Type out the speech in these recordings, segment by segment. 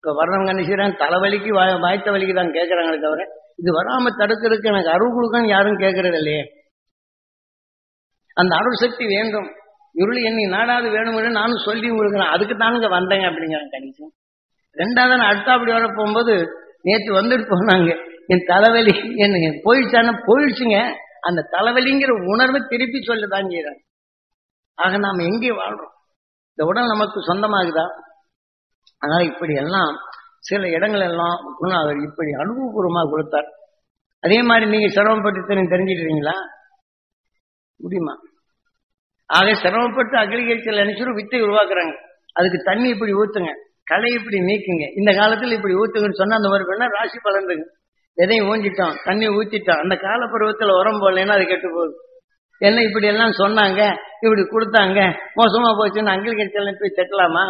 இப்ப வர்றவங்க என்ன செய்யறாங்க, தலைவலிக்கு வாய்த்த வலிக்கு தான் கேட்கறாங்களே தவிர இது வராம தடுக்கிறதுக்கு எனக்கு அருள் கொடுக்கன்னு யாரும் கேட்கறது இல்லையே. அந்த அருள் சக்தி வேண்டும். இருள் என்னை நாடாது வேணும்னு நானும் சொல்லி கொடுக்குறேன், அதுக்கு தானுங்க வந்தேங்க அப்படிங்கிறாங்க கணிச்சு. ரெண்டாவது நான் அடுத்த அப்படி வர போகும்போது நேற்று வந்துட்டு போனாங்க, என் தலைவலி என்ன போயிடுச்சான போயிடுச்சுங்க. அந்த தலைவலிங்கிற உணர்வை திருப்பி சொல்லதான் செய்யறாங்க. ஆக நாம் எங்கே வாழ்றோம்? இந்த உடல் நமக்கு சொந்தமாகுதா? அதனால இப்படி எல்லாம் சில இடங்கள் எல்லாம் அவர் இப்படி அனுபவபூர்வமாக கொடுத்தார். அதே மாதிரி நீங்க சிரமப்பட்டு தெரிஞ்சுக்கிறீங்களா? முடியுமா? ஆக சிரமப்பட்டு அக்ரிகல்ச்சர் நினைச்சிடும் வித்தை உருவாக்குறாங்க. அதுக்கு தண்ணி இப்படி ஊத்துங்க, களை இப்படி நீக்குங்க, இந்த காலத்துல இப்படி ஊத்துங்கன்னு சொன்னா அந்த மாதிரி பண்ணா ராசி பலந்துங்க. எதையும் ஊஞ்சிட்டோம், தண்ணி ஊத்திட்டோம், அந்த கால பருவத்துல உரம் போடலைன்னா அது கெட்டு போகுது. என்ன இப்படி எல்லாம் சொன்னாங்க, இப்படி கொடுத்தாங்க, மோசமா போச்சுன்னு அக்ரிகல்ச்சர்ல போய் தட்டலாமா?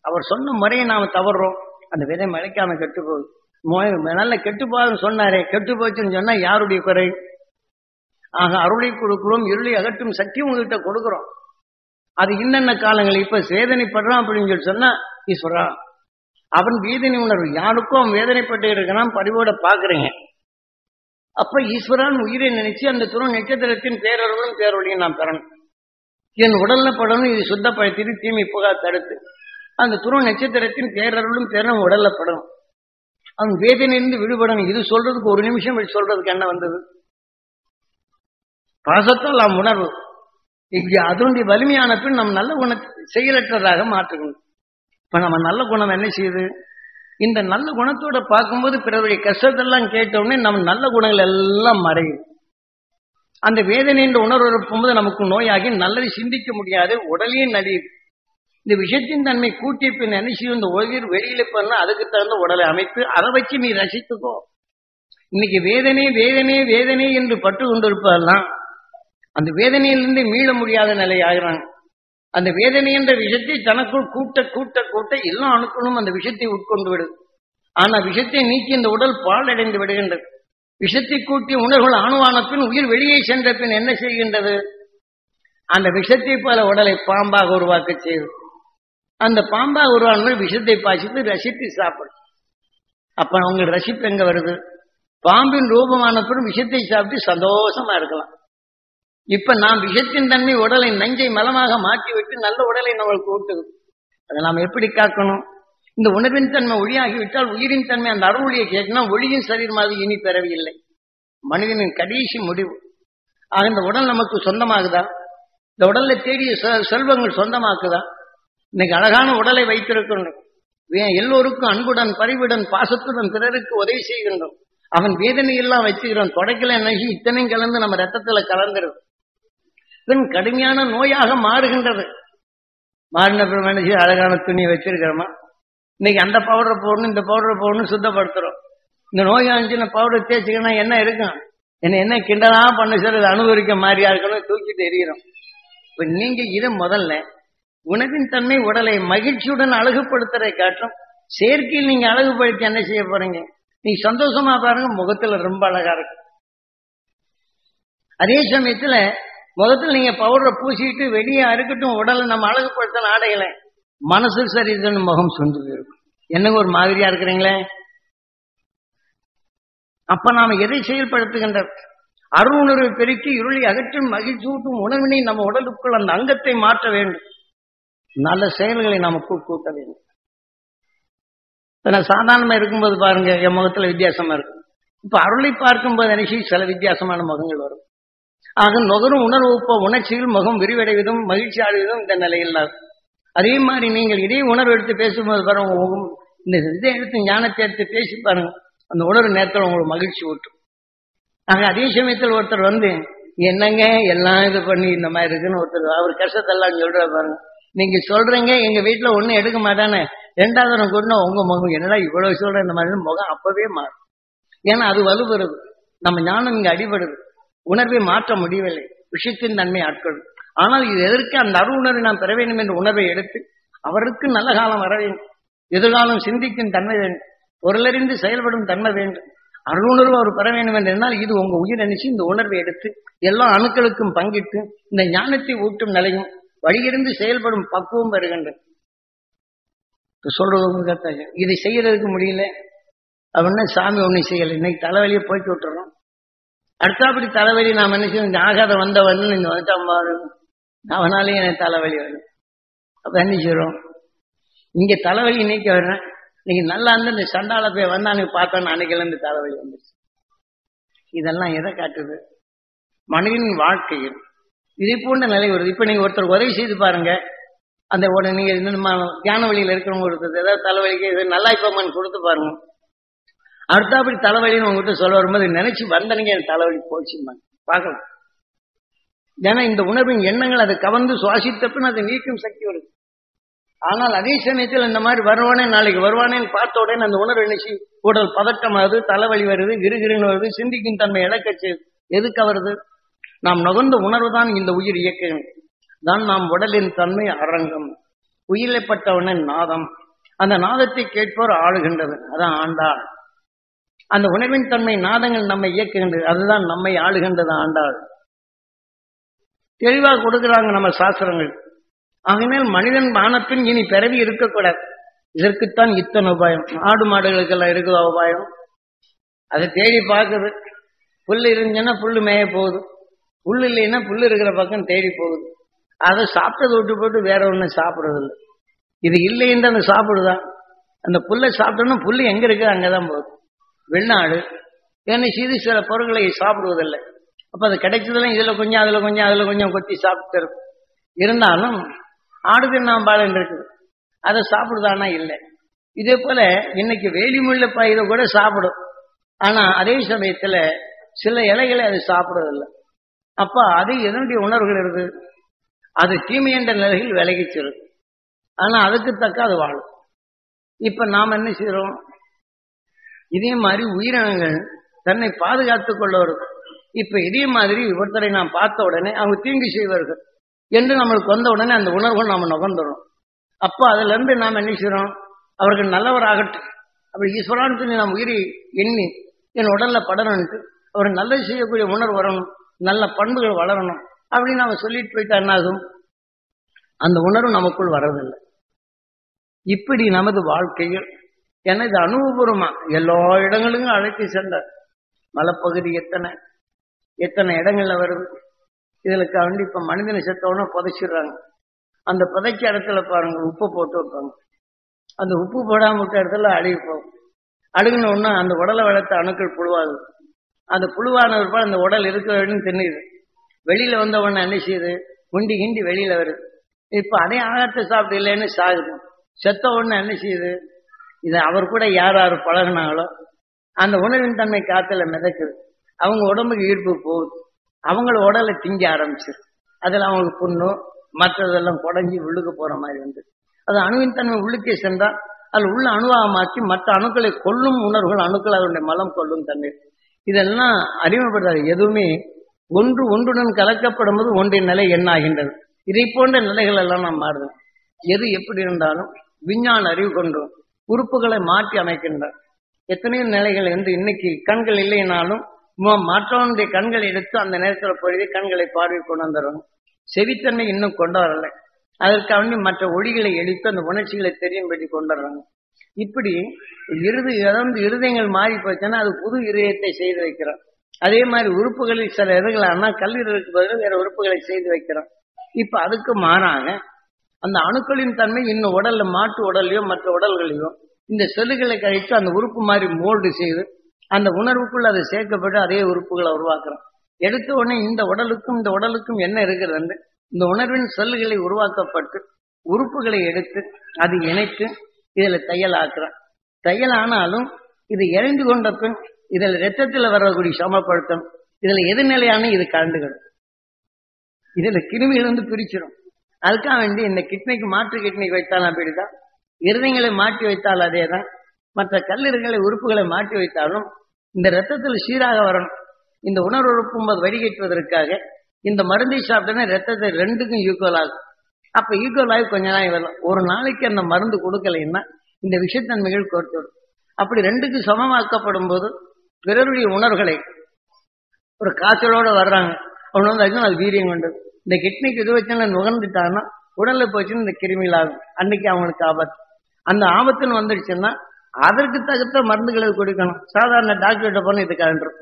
அவர் சொன்ன முறையை நாம தவறுறோம், அந்த விதை மழைக்காம கெட்டு போகுது. நல்ல கெட்டு போகுதுன்னு சொன்னாரே, கெட்டு போச்சுன்னு சொன்னா யாருடைய குறை? ஆக அருளை கொடுக்கிறோம், இருளை அகற்றும் சக்தி உங்ககிட்ட கொடுக்கிறோம். அது இன்னென்ன காலங்கள் இப்ப வேதனைப்படுறான் அப்படின்னு சொல்லி சொன்னா ஈஸ்வரா அவன் வேதனை உணர்வு, யாருக்கும் அவன் வேதனைப்பட்டு இருக்கிறான், பரிவோட பாக்குறீங்க. அப்ப ஈஸ்வரான் உயிரை நினைச்சு அந்த துணை நட்சத்திரத்தின் பேரொருளும் பேரொழியும் நாம் பெறணும். என் உடல்ல படணும், இது சுத்தப்படுத்தி தீமை புகா தடுத்து அந்த துணை நட்சத்திரத்தின் பேரருளும் பேரும் உடல்ல படணும். அவன் வேதனையிலிருந்து விடுபடணும். இது சொல்றதுக்கு ஒரு நிமிஷம் சொல்றதுக்கு என்ன வந்தது? பாசத்தால் நாம் உணர்வு இங்கே அதனுடைய வலிமையான பின் நம் நல்ல குணத்தை செயலற்றதாக மாற்றுக்கணும். இப்ப நம்ம நல்ல குணம் என்ன செய்யுது? இந்த நல்ல குணத்தோட பார்க்கும்போது பிறருடைய கஷ்டத்தெல்லாம் கேட்டவுடனே நம்ம நல்ல குணங்கள் எல்லாம் மறையும். அந்த வேதனை என்ற உணர்வு இருக்கும்போது நமக்கு நோயாகி நல்லதை சிந்திக்க முடியாது, உடலையும் நடியுது. இந்த விஷயத்தின் தன்மை கூட்டிய பின் என்ன செய்யும்? இந்த உயிர் வெளியில போனா அதுக்கு தகுந்த உடலை அமைத்து அதை வச்சு நீ ரசித்துக்கோ. இன்னைக்கு வேதனை வேதனை வேதனை என்று பட்டு கொண்டிருப்பதெல்லாம் அந்த வேதனையிலிருந்து மீள முடியாத நிலை ஆகிறாங்க. அந்த வேதனை என்ற விஷயத்தை தனக்குள் கூட்ட கூட்ட கூட்ட எல்லா அணுக்களும் அந்த விஷயத்தை உட்கொண்டு விடுது. ஆனா விஷத்தை நீக்கி இந்த உடல் பாழடைந்து விடுகின்றது. விஷத்தை கூட்டிய உணர்வுகள் அணுவான பின் உயிர் வெளியே சென்ற பின் என்ன செய்கின்றது? அந்த விஷத்தை போல உடலை பாம்பாக உருவாக்க செய்யுது. அந்த பாம்பாக உருவான விஷத்தை பாய்ச்சிட்டு ரசித்து சாப்பிடும். அப்ப அவங்க ரசிப்பு எங்க வருது? பாம்பின் ரூபமான பின் விஷத்தை சாப்பிட்டு சந்தோஷமா இருக்கலாம். இப்ப நாம் விஷத்தின் தன்மை உடலை நஞ்சை மலமாக மாற்றிவிட்டு நல்ல உடலை நம்மளுக்கு ஊட்டுது. அதை நாம் எப்படி காக்கணும்? இந்த உணர்வின் தன்மை ஒளியாகிவிட்டால் உயிரின் தன்மை அந்த அருளியை கேட்கணும். ஒளியின் சரீரமாக இனி பெறவில்லை, மனிதனின் கடைசி முடிவு. ஆக இந்த உடல் நமக்கு சொந்தமாகுதா? இந்த உடல்ல தேடிய செல்வங்கள் சொந்தமாக்குதா? இன்னைக்கு அழகான உடலை வைத்திருக்கின்றோம், எல்லோருக்கும் அன்புடன் பரிவுடன் பாசத்துடன் பிறருக்கு உதவி செய்கின்றோம். அவன் வேதனை எல்லாம் வச்சுக்கிறோம், தொடக்கல நினைச்சு இத்தனையும் கலந்து நம்ம ரத்தத்துல கலந்துருது. பின் கடுமையான நோயாக மாறுகின்றது. மாறின நினைச்சு அழகான துணியை வச்சிருக்கிறோமா? இன்னைக்கு அந்த பவுடரை போடணும், இந்த பவுடரை போடணும், சுத்தப்படுத்துறோம். இந்த நோய் ஆச்சுன்னா பவுடர் தேய்ச்சிக்கன்னா என்ன இருக்கும்? என்ன கிண்டலா பண்ண சார், அனுபவிக்க மாதிரியா இருக்கணும், தூக்கிட்டு எறிகிறோம். இப்ப நீங்க இதை முதல்ல உணவின் தன்மை உடலை மகிழ்ச்சியுடன் அழகுபடுத்துறதை காட்டும் செயற்கையில் நீங்க அழகுபடுத்தி என்ன செய்ய போறீங்க? நீங்க சந்தோஷமா பாருங்க, முகத்துல ரொம்ப அழகா இருக்கு. அதே சமயத்துல முகத்துல நீங்க பவுடரை பூசிட்டு வெளியே இருக்கட்டும், உடலை நம்ம அழகுபடுத்த ஆடைகளை மனசு சரிதுன்னு முகம் சொந்து இருக்கும். என்னங்க ஒரு மாதிரியா இருக்கிறீங்களே? அப்ப நாம எதை செயல்படுத்துகின்ற அருள் உணர்வை பெருக்கி இருளை அகற்றும் மகிழ்ச்சியூட்டும் உணர்வினை நம்ம உடலுக்குள் அந்த அங்கத்தை மாற்ற வேண்டும். நல்ல செயல்களை நாம கூட்ட வேண்டும். சாதாரணமா இருக்கும்போது பாருங்க என் முகத்துல வித்தியாசமா இருக்கும். இப்ப அருளை பார்க்கும்போது நினைச்சு சில வித்தியாசமான முகங்கள் வரும். ஆக நுகரும் உணர்வு உணர்ச்சியில் முகம் விரிவடைவதும் மகிழ்ச்சி அடைவதும் இந்த நிலையில். அதே மாதிரி நீங்கள் இதே உணர்வு எடுத்து பேசும்போது பாருங்க, இந்த இதை எடுத்து ஞானத்தை எடுத்து பேசி பாருங்க, அந்த உணர்வு நேரத்தில் உங்களுக்கு மகிழ்ச்சி ஊட்டும். ஆக அதே சமயத்தில் ஒருத்தர் என்னங்க எல்லாம் இது பண்ணி இந்த மாதிரி இருக்குன்னு ஒருத்தர் அவர் கஷ்டத்தெல்லாம் சொல்ற பாருங்க, நீங்க சொல்றீங்க எங்க வீட்டுல ஒண்ணும் எடுக்க மாட்டானே, ரெண்டாவது கொண்டு உங்க முகம் என்னடா இவ்வளவு சொல்ற இந்த மாதிரி முகம் அப்பவே மாறும். ஏன்னா அது வலுப்படுது, நம்ம ஞானம் இங்க அடிபடுது, உணர்வை மாற்ற முடியவில்லை, விஷயத்தின் தன்மை ஆட்கொள்ளும். ஆனால் இது எதற்கு? அந்த அருள் உணர்வை நாம் பெற வேண்டும் என்ற உணர்வை எடுத்து அவருக்கு நல்ல காலம் வர வேண்டும், எதிர்காலம் சிந்திக்கும் தன்மை வேண்டும், பொருளறிந்து செயல்படும் தன்மை வேண்டும், அருள் உணர்வு அவர் பெற வேண்டும் என்றால் இது உங்க உயிர் நினைச்சு இந்த உணர்வை எடுத்து எல்லா அணுக்களுக்கும் பங்கிட்டு இந்த ஞானத்தை ஊட்டும் நிலையும் வழியிருந்து செயல்படும் பக்குவம் பெறுகின்றது. சொல்றது உங்க கத்தாயம். இதை செய்யறதுக்கு முடியல அப்படின்னா சாமி ஒன்றும் செய்யலை. இன்னைக்கு தலைவலியை போய்க்கு விட்டுறோம். அடுத்தாப்படி தலைவலி நாம் என்ன செய்யணும், இந்த ஆகாத வந்தவன் இந்த வந்துட்டா அவனாலேயும் எனக்கு தலைவலி வரும். அப்ப என்ன செய்யறோம், இங்க தலைவலி இன்னைக்கு வர்றேன், நீங்க நல்லா இருந்து இந்த சண்டால போய் வந்தா நீ பார்த்தோன்னு அன்னைக்குல இருந்து தலைவலி வந்துருச்சு. இதெல்லாம் எதை காட்டுது, மனிதனின் வாழ்க்கையில் இதே போன்ற நிலை வருது. இப்ப நீங்க ஒருத்தர் உதவி செய்து பாருங்க, அந்த நீங்க தியான வழியில் இருக்கிறவங்க ஒருத்தர் ஏதாவது தலைவலிக்கு இது நல்லா இப்பமான்னு கொடுத்து பாருங்க. அடுத்தாப்படி தலைவலின்னு உங்ககிட்ட சொல்ல வரும்போது நினைச்சு வந்தனீங்க என் தலைவலி போச்சுமா பார்க்கலாம். ஏன்னா இந்த உணர்வின் எண்ணங்கள் அதை கவர்ந்து சுவாசித்தப்பின்னு அதை நீக்கும் சக்தி வருது. ஆனால் அதே சமயத்தில் இந்த மாதிரி வருவானே நாளைக்கு வருவானேன்னு பார்த்த உடனே அந்த உணர்வு நினைச்சு உடல் பதட்டம் ஆகுது, தலைவலி வருது, கிருகிருன்னு வருது, சிந்திக்கும் தன்மை இழக்கச்சு. எதுக்கு வருது, நாம் நுகர்ந்த உணர்வு தான் இந்த உயிர் இயக்கம் தான். நாம் உடலின் தன்மை அரங்கம், உயிரிழப்பட்டவனின் நாதம், அந்த நாதத்தை கேட்போர் ஆளுகின்றது, அதான் ஆண்டாள். அந்த உணர்வின் தன்மை நாதங்கள் நம்மை இயக்குகின்றது, அதுதான் நம்மை ஆளுகின்றது ஆண்டாள். தெளிவாக கொடுக்கிறாங்க நம்ம சாஸ்திரங்கள். ஆகினால் மனிதன் வானப்பின் இனி பிறவி இருக்கக்கூடாது. இதற்குத்தான் இத்தனை உபாயம். ஆடு மாடுகளுக்கெல்லாம் இருக்குதா உபாயம், அதை தேடி பார்க்குது. புல் இருந்துச்சுன்னா புல்லு மேய போகுது, புல் இல்லைன்னா புல் இருக்கிற பக்கம் தேடி போகுது. அதை சாப்பிட்டதை விட்டு போட்டு வேற ஒண்ணு சாப்பிடுறது இல்லை. இது இல்லைன்னு அந்த சாப்பிடுதான். அந்த புல்லை சாப்பிட்டோம்னா புல்லு எங்க இருக்குது அங்கதான் போகுது. வெளிநாடு என்ன செய்து சில பொருட்களை சாப்பிடுவதில்லை. அப்ப அது கிடைச்சதெல்லாம் இதுல கொஞ்சம் அதுல கொஞ்சம் அதுல கொஞ்சம் கொத்தி சாப்பிட்டு இருந்தாலும் ஆடு தின்னாம்பாளன் இருக்குது, அதை சாப்பிடுதானா இல்லை. இதே போல இன்னைக்கு வேலிமுள்ள இதை கூட சாப்பிடும், ஆனா அதே சமயத்துல சில இலைகளை அது சாப்பிடுறதில்லை. அப்ப அது எதனுடைய உணர்வுகள் இருக்கு, அது தீமை என்ற நிலையில் விலகிச்சிருக்கு. ஆனா அதுக்கு தக்க அது வாழும். இப்ப நாம் என்ன செய்யறோம், இதே மாதிரி உயிரினங்கள் தன்னை பாதுகாத்துக் கொள்ள வரும். இப்ப இதே மாதிரி ஒருத்தரை நாம் பார்த்த உடனே அவங்க தீங்கு செய்வார்கள் என்று நம்மளுக்கு வந்த உடனே அந்த உணர்வுகள் நாம நுகர்ந்துடும். அப்ப அதுல இருந்து நாம் என்ன செய்யறோம், அவர்கள் நல்லவராகட்டும், அப்படி ஈஸ்வரான்னு சொல்லி நாம் உயிரை எண்ணி என் உடல்ல படணும்ட்டு அவர் நல்லது செய்யக்கூடிய உணர்வு வரணும், நல்ல பண்புகள் வளரணும் அப்படின்னு நாம சொல்லிட்டு போயிட்டா என்னாகும், அந்த உணர்வு நமக்குள் வர்றதில்லை. இப்படி நமது வாழ்க்கையில் எனது அனுபவபூர்வமா எல்லா இடங்களுக்கும் அழைத்து சென்றார். மலைப்பகுதி எத்தனை எத்தனை இடங்கள்ல வருது. இதுக்கு வந்து இப்ப மனிதனை செத்தவொன்னே புதைச்சிடுறாங்க. அந்த புதைச்ச இடத்துல பாருங்க உப்பு போட்டு வைப்பாங்க. அந்த உப்பு போடாம விட்ட இடத்துல அழுகி போகும். அழுகின உடனே அந்த உடலை வளர்த்த அணுக்கள் புழுவாகுது. அந்த புழுவான ஒரு அந்த உடல் இருக்க வேண்டும் தெரியுது. வெளியில வந்த உடனே என்ன செய்யுது, குண்டி கிண்டி வெளியில வருது. இப்ப அதே ஆகாரத்தை சாப்பிட்டு இல்லைன்னு சாகுது. செத்த உடனே என்ன செய்யுது, இதை அவர் கூட யார் யார் பழகினாங்களோ அந்த உணர்வின் தன்மை காத்துல மிதக்குது. அவங்க உடம்புக்கு ஈர்ப்பு போகுது, அவங்கள உடலை திங்க ஆரம்பிச்சிரு. அதுல அவங்களுக்கு புண்ணு மற்றதெல்லாம் குடஞ்சி உள்ளுக்கு போற மாதிரி வந்து அது அணுவின் தன்மை உள்ளுக்கே சென்றா அதில் உள்ள அணுவாக மாற்றி மற்ற அணுக்களை கொல்லும் உணர்வுகள், அணுக்கள் அதனுடைய மலம் கொல்லும் தன்மை. இதெல்லாம் அறிமுகப்படுத்தாது. எதுவுமே ஒன்று ஒன்றுடன் கலக்கப்படும் போது ஒன்றின் நிலை என்ன ஆகின்றது. இதை போன்ற நிலைகள் எல்லாம் நாம் மாறுது. எது எப்படி இருந்தாலும் விஞ்ஞான அறிவு கொண்டும் உறுப்புகளை மாற்றி அமைக்கின்றார். எத்தனையோ நிலைகள் வந்து இன்னைக்கு கண்கள் இல்லைனாலும் மற்றவனுடைய கண்களை எடுத்து அந்த நேரத்தில் பொழுது கண்களை பார்வை கொண்டு வந்துடுறோம். செவித்தன்மை இன்னும் கொண்டு வரலை, அதற்காக மற்ற ஒளிகளை எடுத்து அந்த உணர்ச்சிகளை தெரியும்படி கொண்டு வர்றாங்க. இப்படி இருதயங்கள் மாறி போச்சுன்னா அது புது இருதயத்தை செய்து வைக்கிறோம். அதே மாதிரி உறுப்புகளில் சில இதுகளானா கல்லீரலுக்கு பதில் வேற உறுப்புகளை செய்து வைக்கிறோம். இப்ப அதுக்கு மாறாக அந்த அணுக்களின் தன்மை இன்னும் உடல்ல மாட்டு உடல்லையோ மற்ற உடல்களையோ இந்த செல்லுகளை கழித்து அந்த உறுப்பு மாதிரி மோல்டு செய்து அந்த உணர்வுக்குள்ள அதை சேர்க்கப்பட்டு அதே உறுப்புகளை உருவாக்குறோம். எடுத்த உடனே இந்த உடலுக்கும் என்ன இருக்கிறது, இந்த உணர்வின் செல்லுகளை உருவாக்கப்பட்டு உறுப்புகளை எடுத்து அது இணைத்து இதுல தையலாக்குறோம். தையலானாலும் இது எரிந்து கொண்ட பின் இதில் ரத்தத்தில் வரக்கூடிய சமப்படுத்தும். இதுல எதிர்நிலையான இது கலந்துகிடும். இதுல கிருமிகள் பிரிச்சிடும். அதுக்காக வேண்டி இந்த கிட்னிக்கு மாற்று கிட்னி வைத்தாலும் அப்படிதான், இருதயங்களை மாற்றி வைத்தால் அதேதான், மற்ற கல்லீரல்களை உறுப்புகளை மாற்றி வைத்தாலும் இந்த ரத்தத்தில் சீராக வரணும். இந்த உணர்வு உறுப்பும்போது வடிகட்டுவதற்காக இந்த மருந்தை சாப்பிட்டோன்னா ரத்தத்தை ரெண்டுக்கும் ஈக்குவல் ஆகும். அப்ப ஈக்குவல் ஆகி கொஞ்ச நாள் வரலாம். ஒரு நாளைக்கு அந்த மருந்து கொடுக்கலைன்னா இந்த விஷத்தன்மைகள் கோர்த்துடும். அப்படி ரெண்டுக்கும் சமமாக்கப்படும் போது பிறருடைய உணர்வுகளை ஒரு காய்ச்சலோட வர்றாங்க, அவன் வந்து அது வீரியம் கொண்டது. இந்த கிட்னிக்கு இது வச்சு நுகர்ந்துட்டான்னா உடல்ல போச்சுன்னு இந்த கிருமிகள் ஆகும். அன்னைக்கு அவங்களுக்கு ஆபத்து. அந்த ஆபத்துன்னு வந்துடுச்சுன்னா அதற்கு தகுந்த மருந்துகளை கொடுக்கணும். சாதாரண டாக்டர்கிட்ட போன இது கலந்துரும்.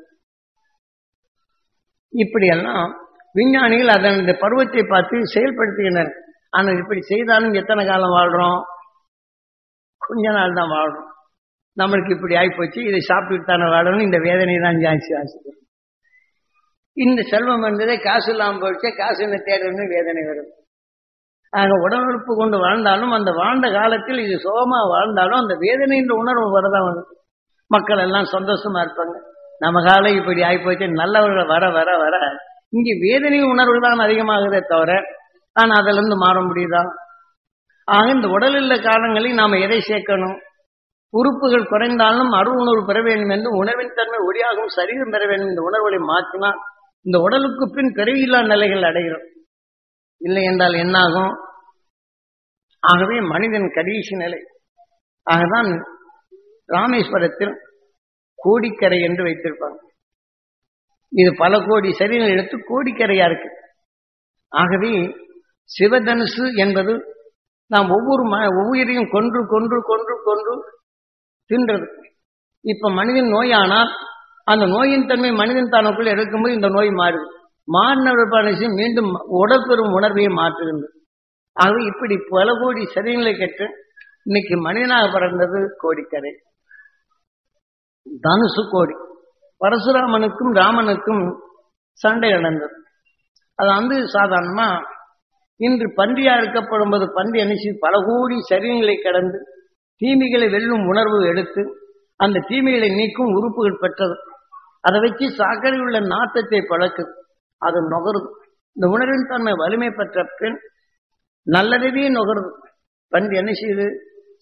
இப்படியெல்லாம் விஞ்ஞானிகள் அதன் இந்த பருவத்தை பார்த்து செயல்படுத்துகின்றனர். ஆனால் இப்படி செய்தாலும் எத்தனை காலம் வாழ்றோம்? கொஞ்ச நாள் தான் வாழ்றோம். நம்மளுக்கு இப்படி ஆகிப்போச்சு, இதை சாப்பிட்டு தானே வாழணும், இந்த வேதனை தான் ஜாஸ்தி ஆசைப்படும். இந்த செல்வம் வந்ததே காசு இல்லாமல் போயிடுச்சு, காசு என்ன தேடணும்னு வேதனை வரும். ஆக உடல் உறுப்பு கொண்டு வாழ்ந்தாலும் அந்த வாழ்ந்த காலத்தில் இது சுகமா வாழ்ந்தாலும் அந்த வேதனைன்ற உணர்வு வரதான் வந்து மக்கள் எல்லாம் சந்தோஷமா இருப்பாங்க. நம்ம காலம் இப்படி ஆகிப்போச்சு, நல்லவர்கள் வர வர வர இங்கே வேதனை உணர்வு தான் அதிகமாகுதே தவிர ஆனால் அதுல இருந்து மாற முடியுதா? ஆக இந்த உடலில் காலங்களில் நாம எதை சேர்க்கணும்? உறுப்புகள் குறைந்தாலும் உணர்வு பெற வேண்டும் என்று உணவின் தன்மை ஒளியாகும் சரீரம் பெற வேண்டும். இந்த உணர்வுகளை மாற்றினால் இந்த உடலுக்கு பின் பிறவியில்லா நிலைகள் அடைகிறோம். இல்லை என்றால் என்னாகும்? ஆகவே மனிதன் கடைசி நிலை. ஆகதான் ராமேஸ்வரத்தில் கோடிக்கரை என்று வைத்திருப்பாங்க. இது பல கோடி சரீரங்கள் எடுத்து கோடிக்கரையா இருக்கு. ஆகவே சிவதனுசு என்பது நாம் ஒவ்வொரு உயிரையும் கொன்று கொன்று கொன்று கொன்று தின்றது. இப்ப மனிதன் நோயானால் அந்த நோயின் தன்மை மனிதன் தனக்குள் எடுக்கும்போது இந்த நோய் மாறுது. மாறின மீண்டும் உடற்பெறும் உணர்வையை மாற்றுகின்றது. ஆகவே இப்படி பல கோடி சரீரங்களை கற்று இன்னைக்கு மனிதனாக பிறந்தது கோடிக்கரை, தனுசு கோடி. பரசுராமனுக்கும் ராமனுக்கும் சண்டை நடந்தது. அது வந்து சாதாரணமா இன்று பன்றியா இருக்கப்படும் போது பன்றி அணிச்சு பல கோடி சரீரங்களை கடந்து தீமைகளை வெல்லும் உணர்வு எடுத்து அந்த தீமைகளை நீக்கும் உறுப்புகள் பெற்றது. அதை வச்சு சாக்கடையில் உள்ள நாட்டத்தை பழக்குது, அது நுகருது. இந்த உணர்வின் தன்மை வலிமை பெற்ற பெண் நல்லதவே நுகருது. பன்றி என்ன செய்யுது?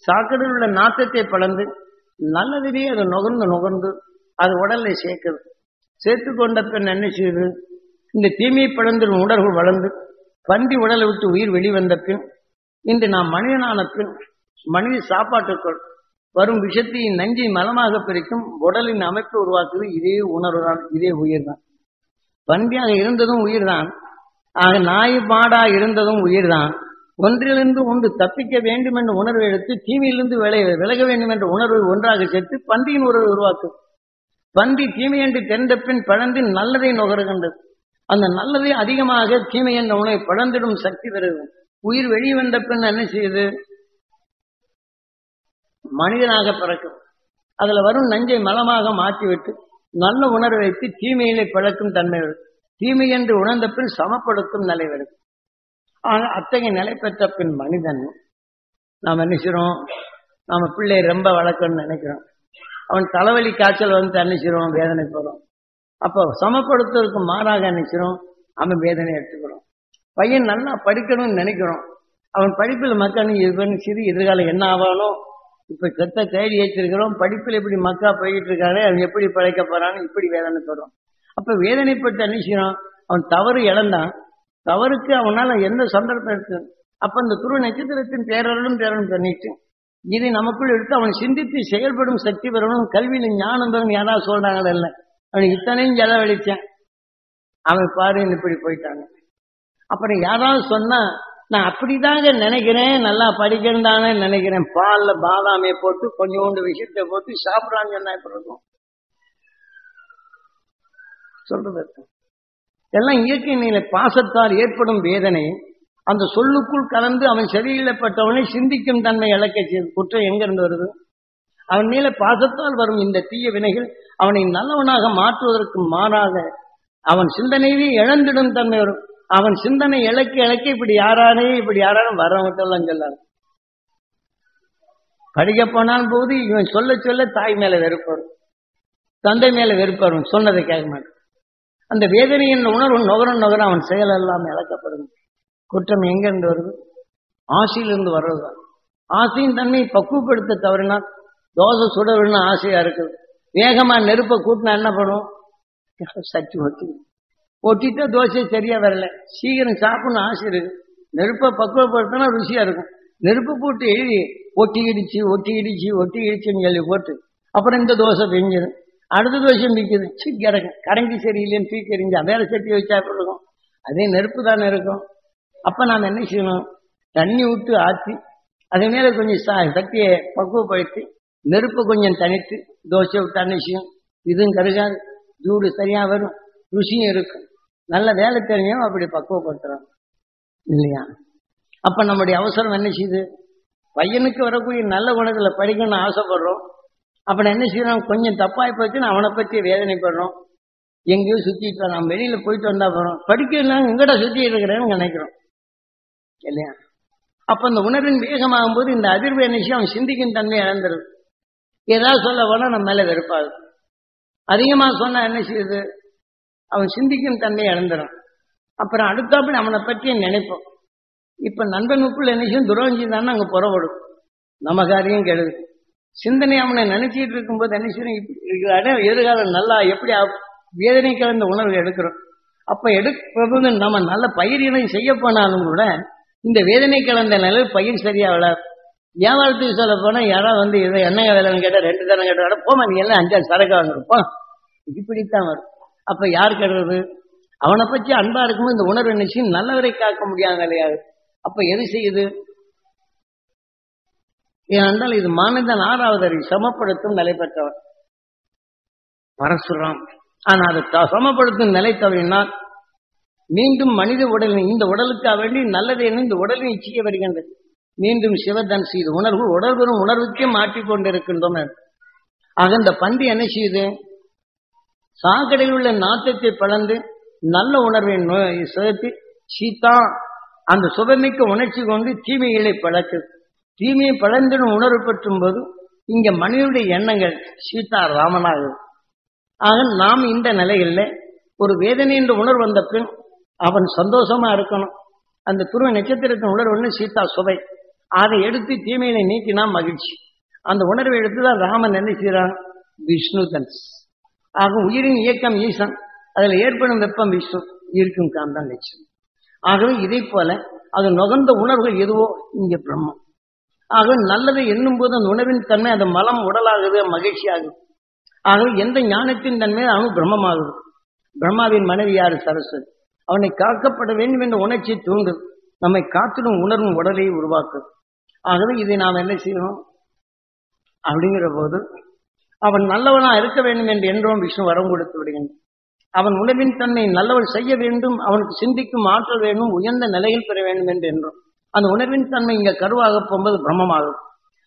சாக்கடையில் உள்ள நாட்டத்தை பழந்து நல்லதவே அது நுகர்ந்து நுகர்ந்து அது உடலை சேர்க்குது. சேர்த்து கொண்ட பெண் என்ன செய்யுது? இந்த தீமையை பழந்தின் உணர்வு வளர்ந்து பன்றி உடலை விட்டு உயிர் வெளிவந்த பின் இன்று நாம் மனிதனான பின் மனித சாப்பாட்டுக்குள் வரும் விஷத்தை நஞ்சை மலமாக பிரிக்கும் உடலின் அமைப்பு உருவாக்குது இதே உணர்வு தான், இதே உயிர் தான். பன்றியாக இருந்ததும் உயிர் தான். ஆக நாய் மாடா இருந்ததும் உயிர் தான். ஒன்றிலிருந்து ஒன்று தப்பிக்க வேண்டும் என்ற உணர்வை எடுத்து தீமையிலிருந்து விலக வேண்டும் என்ற உணர்வை ஒன்றாக சேர்த்து பன்றியின் உறவை உருவாக்கும். பன்றி தீமை என்று தெரிந்த பின் பழந்து நல்லதை நுகர்கின்றது. அந்த நல்லதை அதிகமாக தீமை என்ற உணவை பழந்திடும் சக்தி பெறுகிறது. உயிர் வெளிவந்த பின் என்ன செய்யுது? மனிதனாக பிறக்கும். அதுல வரும் நஞ்சை மலமாக மாற்றிவிட்டு நல்ல உணர்வை வைத்து தீமையிலே பழக்கும் தன்மை வரும். தீமை என்று உணர்ந்த பின் சமப்படுத்தும் நிலை வரும். ஆக அத்தகைய நிலை பெற்ற பின் மனிதன் நாம் என்ன செய்றோம்? நம்ம பிள்ளையை ரொம்ப வளர்க்கணும்னு நினைக்கிறோம். அவன் தலைவலி காய்ச்சல் வந்து அன்னிச்சிரும், வேதனை போறோம். அப்போ சமப்படுத்துவதற்கு மாறாக நினைக்கிறோம், அவன் வேதனை எடுத்துக்கிறோம். பையன் நல்லா படிக்கணும்னு நினைக்கிறோம், அவன் படிப்பில் மக்கள் இவன் சிறு எதிர்காலம் என்ன ஆவானோ, இப்ப கெட்ட தேடி வச்சிருக்கிறோம், படிப்பில் எப்படி மக்கா போயிட்டு இருக்கானே, அவன் எப்படி பழைக்க போறான்னு இப்படி வேதனை போறோம். அப்ப வேதனைப்பட்டு அன்னிச்சிரும், அவன் தவறு இழந்தான், தவறுக்கு அவனால எந்த சந்தர்ப்பம் இருக்கு. அப்ப அந்த துருவ நட்சத்திரத்தின் பேரருளும் பண்ணிட்டு இதை நமக்குள் எடுத்து அவன் சிந்தித்து செயல்படும் சக்தி பெறணும். கல்வியில ஞானம் பெறணும். யாராவது சொல்றாங்களே இல்லை, அவனுக்கு இத்தனையும் செலவழிச்சேன், அவன் பாருன்னு இப்படி போயிட்டாங்க. அப்புறம் யாராவது சொன்னா நான் அப்படிதாங்க நினைக்கிறேன், நல்லா படிக்கணும் தானே நினைக்கிறேன், பால்ல பாதாமே போட்டு கொஞ்சோண்டு விஷயத்தை போட்டு சாப்பிடறான்னு சொன்னா இப்ப இருக்கும் சொல்றது. எல்லாம் இயற்கை நிலை பாசத்தால் ஏற்படும் வேதனை அந்த சொல்லுக்குள் கலந்து அவன் செவியிடப்பட்டவனை சிந்திக்கும் தன்மை இழக்க செய்து. குற்றம் எங்கிருந்து வருது? அவன் மேல பாசத்தால் வரும் இந்த தீய வினைகள் அவனை நல்லவனாக மாற்றுவதற்கு மாறாக அவன் சிந்தனையிலே இழந்திடும் தன்மை வரும். அவன் சிந்தனை இழக்க இழக்க இப்படி யாராரும் வரவங்கெல்லாம் சொல்லாரு. படிக்க போனால் போது இவன் சொல்ல சொல்ல தாய் மேல வெறுப்பாரும், தந்தை மேல வெறுப்பாரும், சொன்னதை கேட்க மாட்டான். அந்த வேதனையின் உணர்வு நுகர அவன் செயல் எல்லாம் இழக்கப்படும். குற்றம் எங்கிருந்து வருது? ஆசையிலிருந்து வர்றதுதான். ஆசையின் தன்மை பக்குவப்படுத்த தவறினால் தோசை சுடணும்னு ஆசையா இருக்குது, வேகமா நெருப்பை கூட்டினா என்ன பண்ணும்? சச்சி ஒட்டிட்டா தோசை சரியா வரல, சீக்கிரம் சாப்பிடணும் ஆசை இருக்கு, நெருப்பை பக்குவப்படுத்தினா ருசியா இருக்கும். நெருப்பு போட்டு எழுதி ஒட்டி இடிச்சுன்னு சொல்லி போட்டு அப்புறம் இந்த தோசை பெஞ்சிடும், அடுத்த தோசை பிக்குது, கரண்டி சரியில்லைன்னு தூக்கி எறிஞ்சா வேற சட்டி வச்சா இருக்கும், அதே நெருப்பு தானே இருக்கும். அப்ப நாம் என்ன செய்யணும்? தண்ணி விட்டு ஆற்றி அதே மேல கொஞ்சம் சக்தியை பக்குவப்படுத்தி நெருப்பு கொஞ்சம் தனித்து தோசை விட்டு அன்னிச்சியும் இதுவும் கருகாது, சூடு சரியா வரும், ருசியும் இருக்கும். நல்ல வேலை தெரிஞ்சும் அப்படி பக்குவப்படுத்துறோம் இல்லையா? அப்ப நம்முடைய அவசரம் என்ன செய்யுது? பையனுக்கு வரக்கூடிய நல்ல குணத்துல படிக்கணும்னு ஆசைப்படுறோம். அப்ப என்ன செய்யறோம்? கொஞ்சம் தப்பாய் போச்சுன்னு அவனை பற்றி வேதனைப்படுறோம். எங்கேயோ சுத்திட்டு நம்ம வெளியில போயிட்டு வந்தா போறோம், படிக்கலாம் எங்கடா சுத்தி இருக்கிறேன்னு நினைக்கிறோம் இல்லையா? அப்ப அந்த உணர்வின் வேகமாகும் போது இந்த அதிர்வு என்ன செய்யும்? அவன் சிந்திக்கும் தன்மை இழந்துருது. ஏதாவது சொல்ல போனா நம்ம மேல வெறுப்பாது. அதிகமா சொன்னா என்ன செய்யுது? அவன் சிந்திக்கும் தன்மை இழந்துடும். அப்புறம் அடுத்தாப்புல அவனை பற்றி நினைப்போம். இப்ப நண்பனுக்குள்ள என்ன செய்யும்? துரோகம் செய்தான்னு அங்க புறப்படும், நம்ம காரியம் கெடுது. சிந்தனை அவனை நினைச்சிட்டு இருக்கும்போது என்ன செய்யும்? எதிர்காலம் நல்லா எப்படி வேதனை கலந்த உணர்வு எடுக்கிறோம். அப்ப எடுப்பது நம்ம நல்ல பயிரினை செய்ய போனாலும் கூட இந்த வேதனை கலந்த நிலை பயிர் சரியா விளாது. வியாபாரத்துக்கு சொல்ல போனா யாராவது இதை என்னங்க வேலைன்னு கேட்டா 2 தானே கேட்ட போமா, நீ எல்லாம் 5 சரக்கா வாங்கிருப்போம், இப்படித்தான் வரும். அப்ப யார் கெடுறது? அவனை பற்றி அன்பா இருக்கும்போது இந்த உணர்வு நினைச்சு நல்லவரை காக்க முடியாத நிலையாது. அப்ப எது செய்யுது? ஏனென்றால் இது மானந்தன் 6வது அறிவு சமப்படுத்தும் நிலை பெற்றவர் பரசுராம். ஆனா அதை சமப்படுத்தும் நிலை தவறினால் மீண்டும் மனித உடலின் இந்த உடலுக்காக வேண்டி நல்லது என்ன இந்த உடலின் இச்சிக்க வருகின்றது. மீண்டும் சிவதன் செய்து உணர்வு உடல்பெறும் உணர்வுக்கே மாற்றிக்கொண்டிருக்கின்றோம். ஆக இந்த பண்டி என்ன செய்யுது? சாக்கடையில் உள்ள நாட்டத்தை பழந்து நல்ல உணர்வை சேர்த்து சீதா அந்த சுபமிக்க உணர்ச்சி கொண்டு தீமைகளை பழக்குது. தீமையை பழந்திடும் உணர்வு பெற்றும் போது இங்க மனிதனுடைய எண்ணங்கள் சீதா ராமனாகுது. ஆக நாம் இந்த நிலையில் ஒரு வேதனை என்ற உணர்வு வந்த பின் அவன் சந்தோஷமா இருக்கணும். அந்த துருவ நட்சத்திரத்தின் உணர்வு ஒன்று சீதா சுவை. அதை எடுத்து தீமையினை நீக்கினா மகிழ்ச்சி. அந்த உணர்வை எடுத்துதான் ராமன் என்ன செய்யறான்? விஷ்ணு தன்ஸ். ஆக உயிரின் இயக்கம் ஈசன், அதுல ஏற்படும் வெப்பம் விஷ்ணு, இருக்கும் காந்தான் லட்சம். ஆகவே இதை போல அது நுகர்ந்த உணர்வுகள் எதுவோ இங்க பிரம்மம். ஆகவே நல்லதை எண்ணும் போது அந்த உணர்வின் தன்மை அந்த மலம் உடலாகுது, மகிழ்ச்சி ஆகுது. ஆகவே எந்த ஞானத்தின் தன்மை அவன் பிரம்மமாகுது. பிரம்மாவின் மனைவி யாரு? சரஸ்வதி. அவனை காக்கப்பட வேண்டும் என்ற உணர்ச்சி தூண்டு நம்மை காத்திடும் உணர்வும் உடலை உருவாக்குது. ஆகவே இதை நாம் என்ன செய்யணும் அப்படிங்கிற போது அவன் நல்லவனா இருக்க வேண்டும் என்று என்றும் விஷ்ணு வரம் கொடுத்து விடுகின்றான். அவன் உணர்வின் தன்னை நல்லவன் செய்ய வேண்டும், அவனுக்கு சிந்திக்கும் ஆற்றல் வேண்டும், உயர்ந்த நிலையில் பெற வேண்டும் என்று என்றும் அந்த உணர்வின் தன்மை இங்க கருவாக போகும்போது பிரம்மமாகும்.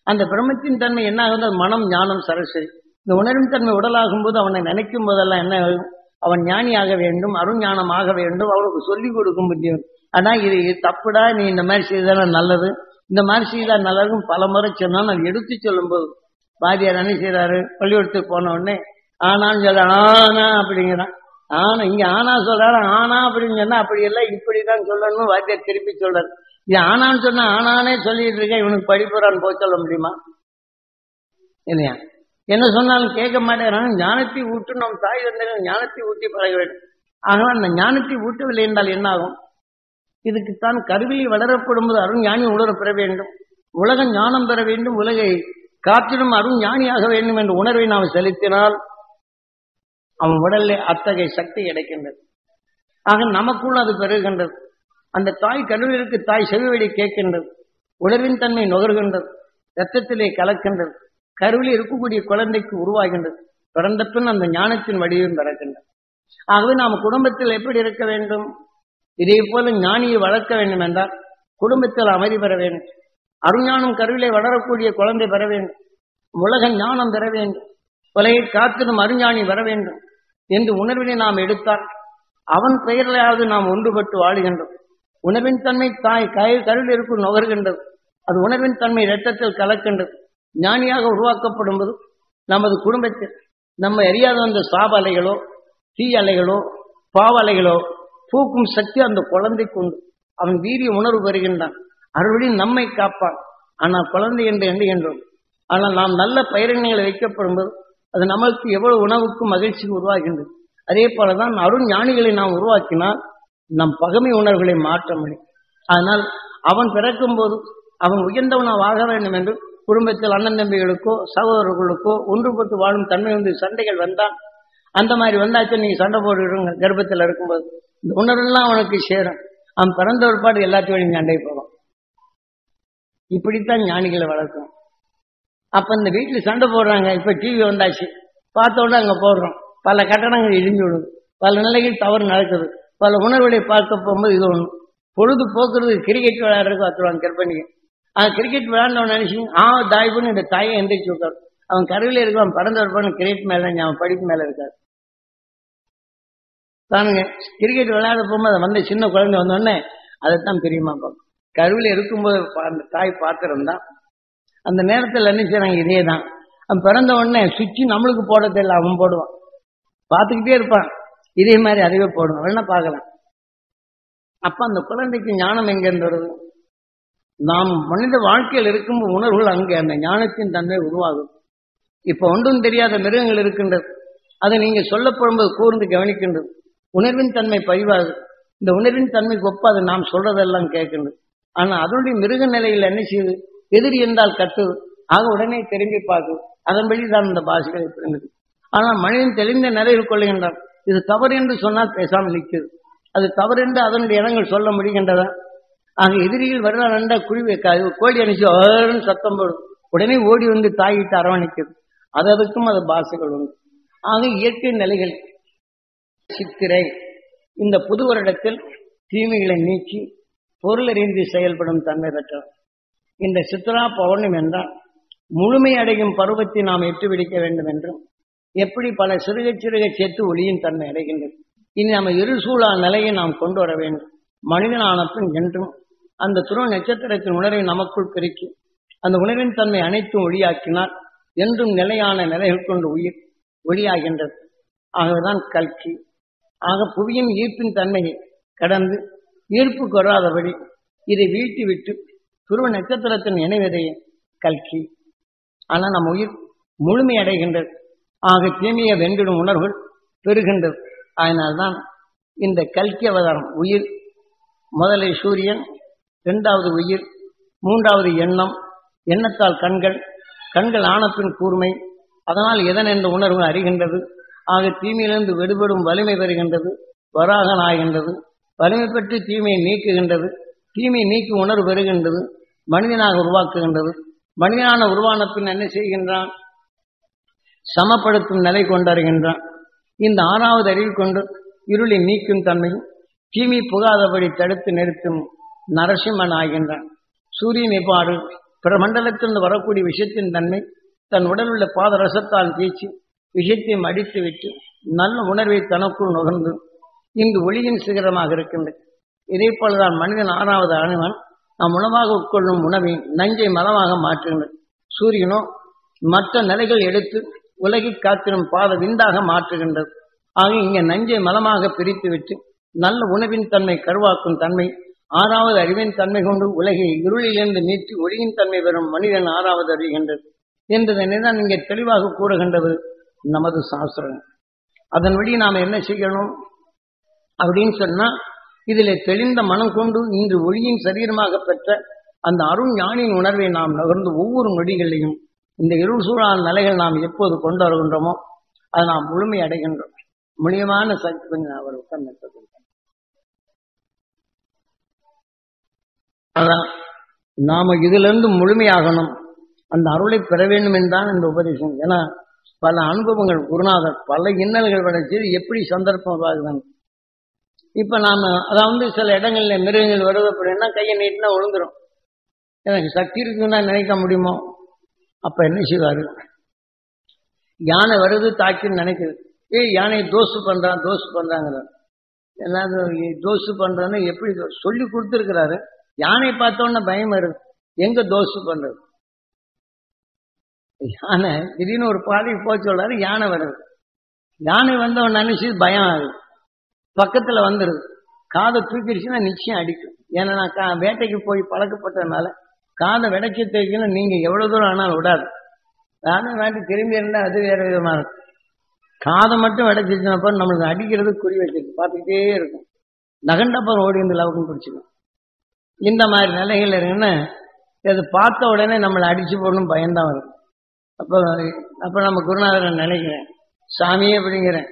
அந்த பிரம்மத்தின் தன்மை என்ன ஆகுது? மனம் ஞானம் சரஸ்வதி. இந்த உணர்வின் தன்மை உடலாகும் போது அவனை நினைக்கும் போதெல்லாம் என்ன ஆகும்? அவன் ஞானியாக வேண்டும், அருஞானம் ஆக வேண்டும், அவனுக்கு சொல்லிக் கொடுக்கும் முடியும். ஆனா இது தப்புடா, நீ இந்த மாதிரி செய்தால நல்லது, இந்த மாதிரி செய்தா நல்லதும் பல முறை சொன்னாலும் அது எடுத்து சொல்லும் போது பாதியார் என்ன செய்யறாரு? பள்ளிக்கூடத்துக்கு போன உடனே ஆனான்னு சொல்ற ஆனா அப்படிங்கிறான். ஆனா இங்க ஆனா சொல்றாரு, ஆனா அப்படின்னு சொன்னா அப்படி எல்லாம் இப்படிதான் சொல்லணும் வாத்தியார் திருப்பி சொல்றாரு. இது ஆனான்னு சொன்னா ஆனானே சொல்லிட்டு இருக்க, இவனுக்கு படிப்புறான்னு போய் சொல்ல முடியுமா? இல்லையா? என்ன சொன்னாலும் கேட்க மாட்டேங்கிறாங்க. ஞானத்தை ஊட்டு நம் தாய் தந்தை ஞானத்தை ஊட்டி பழக வேண்டும். ஆகவே அந்த ஞானத்தை ஊட்டவில்லை என்றால் என்ன ஆகும்? இதுக்குத்தான் கருவியை வளரப்படும் போது அருண் ஞானி உணர பெற வேண்டும், உலக ஞானம் பெற வேண்டும், உலகை காற்றிடும் அருண் ஞானியாக வேண்டும் என்ற உணர்வை நாம் செலுத்தினால் அவன் உடலில் அத்தகைய சக்தி கிடைக்கின்றது. ஆக நமக்குள் அது பெறுகின்றது. அந்த தாய் கருவிற்கு தாய் செவிவழி கேட்கின்றது, உணர்வின் தன்மை நுகர்கின்றது, இரத்தத்திலே கலக்கின்றது, கருவில் இருக்கக்கூடிய குழந்தைக்கு உருவாகின்றது. பிறந்த பின் அந்த ஞானத்தின் வடிவம் பிறக்கின்றது. ஆகவே நாம் குடும்பத்தில் எப்படி இருக்க வேண்டும்? இதே போல ஞானியை வளர்க்க வேண்டும் என்றால் குடும்பத்தில் அமைதி பெற வேண்டும், அருஞானம் கருவிலே வளரக்கூடிய குழந்தை பெற வேண்டும், உலக ஞானம் பெற வேண்டும், உலகை காத்திடும் அருஞானி வர வேண்டும் என்று உணர்வினை நாம் எடுத்தால் அவன் பெயரிலாவது நாம் ஒன்றுபட்டு வாழுகின்றோம். உணர்வின் தன்மை தாய் கருவில் இருக்கும் நுகர்கின்றது, அது உணர்வின் தன்மை இரத்தத்தில் கலக்கின்றது. ஞானியாக உருவாக்கப்படும் போது நமது குடும்பத்தில் நம்ம அறியாத அந்த சாப அலைகளோ தீ அலைகளோ பாவ அலைகளோ பூக்கும் சக்தி அந்த குழந்தைக்கு உண்டு. அவன் வீரிய உணர்வு பெறுகின்றான், அறுவழி நம்மை காப்பான். ஆனால் குழந்தை என்று எண்ணுகின்றோம். ஆனால் நாம் நல்ல பயிரினங்களை வைக்கப்படும் போது அது நமக்கு எவ்வளவு உணவுக்கும் மகிழ்ச்சி உருவாகின்றது. அதே போலதான் அருண் ஞானிகளை நாம் உருவாக்கினால் நம் பகமை உணர்வுகளை மாற்ற முடியும். அதனால் அவன் பிறக்கும் போது அவன் உயர்ந்தவனாக வேண்டும் என்று குடும்பத்தில் அண்ணன் தம்பிகளுக்கோ சகோதரர்களுக்கோ ஒன்றுபட்டு வாழும் தன்மை வந்து சண்டைகள் வந்தால் அந்த மாதிரி வந்தாச்சும் நீங்க சண்டை போட்டுருங்க. கர்ப்பத்தில் இருக்கும்போது இந்த உணர்வெல்லாம் அவனுக்கு சேரும். அவன் பிறந்த ஒரு பாடு எல்லாத்தையும் சண்டை போவான். இப்படித்தான் ஞானிகளை வளர்க்கணும். அப்ப இந்த வீட்டுல சண்டை போடுறாங்க, இப்ப டிவி வந்தாச்சு, பார்த்தோட அங்க போடுறோம், பல கட்டணங்கள் இடிஞ்சு விடுது, பல நிலைகள் தவறு நடக்குது, பல உணர்வுகளை பார்க்க போகும்போது இது ஒண்ணு பொழுது போக்குறது. கிரிக்கெட் விளையாடுறதுக்கு வச்சுருவாங்க கற்பனைக்கு. கிரிக்கெட் விளையாண்டவன் நினைச்சு தாய்ப்புன்னு இந்த தாயை எந்திரிச்சு விட்டார். அவன் கருவில இருக்கான், பறந்து வரப்பான கிரிக்கெட் மேல அவன் படிப்பு மேல இருக்காரு தானுங்க. கிரிக்கெட் விளையாட போகும்போது அதை வந்த சின்ன குழந்தை வந்தோடனே அதைத்தான் பெரியமா பார்க்கும். கருவில இருக்கும்போது அந்த தாய் பார்த்திருந்தான். அந்த நேரத்தில் என்ன செய்யறாங்க, இதே தான். அவன் பிறந்த உடனே சுவிட்சு நம்மளுக்கு போட தெரியல, அவன் போடுவான், பார்த்துக்கிட்டே இருப்பான், இதே மாதிரி அதுவே போடுவான், வேணா பார்க்கலாம். அப்ப அந்த குழந்தைக்கு ஞானம் எங்கிருந்து வருது? நாம் மனித வாழ்க்கையில் இருக்கும் உணர்வுகள் அங்கே அந்த ஞானத்தின் தன்மை உருவாகும். இப்ப ஒன்றும் தெரியாத மிருகங்கள் இருக்கின்றது, அதை நீங்க சொல்லப்படும்போது கூர்ந்து கவனிக்கின்றது, உணர்வின் தன்மை பதிவாகுது. இந்த உணர்வின் தன்மைக்கு ஒப்ப அது நாம் சொல்றதெல்லாம் கேட்கின்றது. ஆனா அதனுடைய மிருக நிலையில் என்ன செய்யுது? எதிரி என்றால் கட்டுது, ஆக உடனே திரும்பி பார்க்குது, அதன்படி தான் இந்த பாஷைகளை பிறந்தது. ஆனால் மனிதன் தெளிந்த நிலையில் கொள்ளுகின்றான். இது தவறு என்று சொன்னால் பேசாமல் நிற்குது, அது தவறு என்று அதனுடைய இடங்கள் சொல்ல முடிகின்றதா? ஆக எதிரிகள் வருதான் நன்றா குழி வைக்காது, கோழி அணிச்சு சத்தம் போடும், உடனே ஓடி வந்து தாயிட்டு அரவணைக்குது. அதுக்கும் அது பாஷைகள் உண்டு. ஆக இயற்கை நிலைகள் சித்திரை இந்த புது வருடத்தில் தீமைகளை நீக்கி பொருளறிந்து செயல்படும் தன்மை பெற்றவர். இந்த சித்ரா பௌர்ணமி என்றால் முழுமையடையும் பருவத்தை நாம் எட்டு பிடிக்க வேண்டும் என்றும், எப்படி பல சிறுக சிறுக சேர்த்து ஒளியின் தன்மை அடைகின்றது. இனி நம்ம இருசூழா நிலையை நாம் கொண்டு வர வேண்டும். மனிதனான பின் என்றும் அந்த துருவ நட்சத்திரத்தின் உணர்வை நமக்குள் பெருக்கி அந்த உணர்வின் தன்மை அனைத்தும் ஒளியாக்கினால் என்றும் நிலையான நிலைகள் கொண்டு உயிர் ஒளியாகின்றது. ஆகவேதான் கல்கி. ஆக புவியின் ஈர்ப்பின் தன்மையை கடந்து ஈர்ப்புக்கு வராதபடி இதை வீழ்த்தி விட்டு துருவ நட்சத்திரத்தின் இணைவதையே கல்கி. ஆனால் நம் உயிர் முழுமை அடைகின்றது. ஆக தீமையை வென்றிடும் உணர்வுகள் பெறுகின்றது. அதனால்தான் இந்த கல்கி அவதாரம். உயிர் முதலில் சூரியன், இரண்டாவது உயிர், மூன்றாவது எண்ணம், எண்ணத்தால் கண்கள், கண்கள் ஆனப்பின் கூர்மை, அதனால் எதன் என்ற உணர்வு அறிகின்றது. ஆக தீமையிலிருந்து விடுபடும் வலிமை பெறுகின்றது, வராகன் ஆகின்றது. வலிமை பெற்று தீமையை நீக்குகின்றது, தீமையை நீக்கி உணர்வு பெறுகின்றது, மனிதனாக உருவாக்குகின்றது. மனிதனான உருவான பின் என்ன செய்கின்றான்? சமப்படுத்தும் நிலை கொண்டறிகின்றான். இந்த ஆறாவது அறிவு கொண்டு இருளை நீக்கும் தன்மையும் தீமை புகாதபடி தடுத்து நிறுத்தும் நரசிம்மன் ஆகின்றான். சூரியன் எவ்வாறு பிரமண்டலத்திலிருந்து வரக்கூடிய விஷயத்தின் தன்மை தன் உடல் உள்ள பாதரசத்தால் தேய்ச்சி விஷயத்தை மடித்து விட்டு நல்ல உணர்வை தனக்குள் நுகர்ந்து இங்கு ஒளியின் சிகரமாக இருக்கின்றது. இதே போலதான் மனிதன் ஆறாவது அணுவன் நாம் உணவாக உட்கொள்ளும் உணவை நஞ்சை மலமாக மாற்றுகின்றது. சூரியனோ மற்ற நிலைகள் எடுத்து உலகை காத்திடும் பாத விந்தாக மாற்றுகின்றது. ஆக இங்கே நஞ்சை மலமாக பிரித்து விட்டு நல்ல உணவின் தன்மை கருவாக்கும் தன்மை ஆறாவது அறிவின் தன்மை கொண்டு உலகை இருளிலிருந்து மீட்டு ஒளியின் தன்மை பெறும் மனிதன் ஆறாவது அறிகின்றது என்பதனைதான் இங்கே தெளிவாக கூறுகின்றது நமது சாஸ்திரம். அதன் வழி நாம் என்ன செய்யணும் அப்படின்னு சொன்னா, இதில் தெளிந்த மனம் கொண்டு இன்று ஒளியின் சரீரமாக பெற்ற அந்த அருண் ஞானியின் உணர்வை நாம் நகர்ந்து ஒவ்வொரு நொடிகளையும் இந்த இருள் சூழான நிலைகள் நாம் எப்போது கொண்டு வருகின்றோமோ அதை நாம் முழுமை அடைகின்றோம். முழுமையான சக்தி கொஞ்சம் அவர் உட்கார்ந்து அதான் நாம இதுல இருந்து முழுமையாகணும், அந்த அருளை பெற வேண்டும் என்றான் இந்த உபதேசம். ஏன்னா பல அனுபவங்கள் குருநாதர் பல இன்னல்கள் விளைச்சி எப்படி சந்தர்ப்பம் உருவாகுதாங்க. இப்ப நாம அதாவது சில இடங்கள்ல மிருகங்கள் வருது அப்படின்னா கையை நீட்டினா விழுந்துரும். எனக்கு சக்தி இருக்குன்னா நினைக்க முடியுமோ? அப்ப என்ன செய்வாரு? யானை வருது தாக்கின்னு நினைக்குது, யானையை தோசு பண்றாங்கிற எல்லாரும் தோசு பண்றன்னு எப்படி சொல்லி கொடுத்துருக்கிறாரு. யானை பார்த்தோன்னா பயம் வருது, எங்க தோசு பண்றது? யானை திடீர்னு ஒரு பாதைக்கு போக சொல்றாரு, யானை வருது. யானை வந்தவன் நினைச்சு பயம் ஆகுது, பக்கத்துல வந்துடுது, காதை தூக்கிடுச்சுன்னா நிச்சயம் அடிக்கும். ஏன்னா நான் வேட்டைக்கு போய் பழக்கப்பட்டதுனால காதை விடைச்சி தேய்க்கணும், நீங்க எவ்வளவு தூரம் ஆனாலும் விடாது. யானை வேண்டி திரும்பி இருந்தா அது வேற விதமா இருக்கும். காதை மட்டும் விடைச்சிச்சுனப்ப நம்மளுக்கு அடிக்கிறது குறி வச்சிருக்கு, பார்த்துக்கிட்டே இருக்கும். நகண்டப்ப ஓடி வந்து லவுக்குன்னு பிடிச்சிக்கும். இந்த மாதிரி நிலைகள் இருக்குன்னு இது பார்த்த உடனே நம்மளை அடிச்சு போடணும் பயம்தான் வரும். அப்ப நம்ம குருநாதரை நினைக்கிறேன், சாமியே அப்படிங்கிறேன்,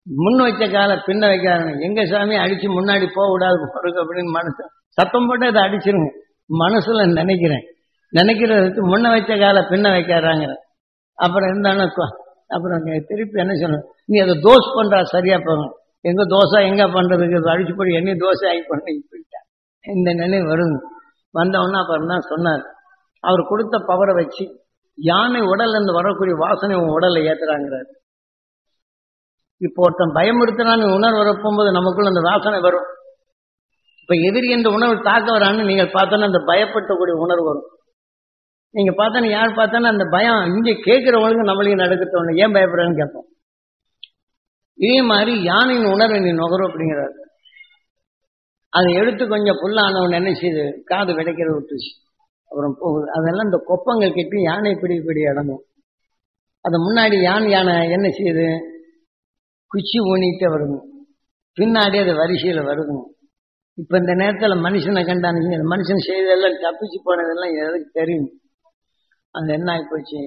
முன் வச்ச காலை பின்ன வைக்காதுங்க, எங்க சாமி அடிச்சு முன்னாடி போக விடாது போறதுக்கு அப்படின்னு மனசு சத்தம் போட்டு அதை அடிச்சிருங்க. மனசுல நினைக்கிறதுக்கு முன்ன வச்ச கால பின்ன வைக்கிறாங்கிற. அப்புறம் இருந்தாலும் அப்புறம் திருப்பி என்ன சொல்லணும், நீ அதை தோஸ் பண்றா சரியா போகும், எங்க தோசை எங்க பண்றதுக்கு அடிச்சு போய் என்ன தோசை ஆகி பண்ணி போயிட்டா இந்த நிலை வரும். வந்தவொன்னா அப்புறம் தான் சொன்னார், அவர் கொடுத்த பவரை வச்சு யானை உடல்ல இருந்து வரக்கூடிய வாசனை உன் உடல்ல ஏத்துறாங்கிறார். இப்போ ஒருத்தன் பயமுறுத்தினான்னு உணர்வு வரப்போகும்போது நமக்குள்ள அந்த வாசனை வரும். இப்ப எதிரி என்ற உணர்வு தாக்க வரான்னு நீங்கள் பார்த்தோன்னா அந்த பயப்பட்டக்கூடிய உணர்வு வரும். நீங்க பார்த்தோன்னா யார் பார்த்தாலும் அந்த பயம் இங்கே கேட்கிறவங்களுக்கு நம்மளையும் நடக்கத்தோணும், ஏன் பயப்படுறேன்னு கேட்போம். இதே மாதிரி யானையின் உணர்வை நீ நுகரும் அப்படிங்கிறாரு. அதை எடுத்து கொஞ்சம் புல்லானவன் என்ன செய்யுது, காது விடைக்கிற விட்டுச்சு. அப்புறம் போகுது. அதெல்லாம் இந்த கொப்பங்கள் கட்டி யானை பிடி இடமும். அது முன்னாடி யானை என்ன செய்யுது, குச்சி ஊனிட்டே வருங்க, பின்னாடி அது வரிசையில வருதுங்க. இப்ப இந்த நேரத்துல மனுஷனை கண்டானுங்க, மனுஷன் செய்ததெல்லாம் தப்பிச்சு போனதெல்லாம் எதுக்கு தெரியும். அது என்ன ஆகி போச்சு,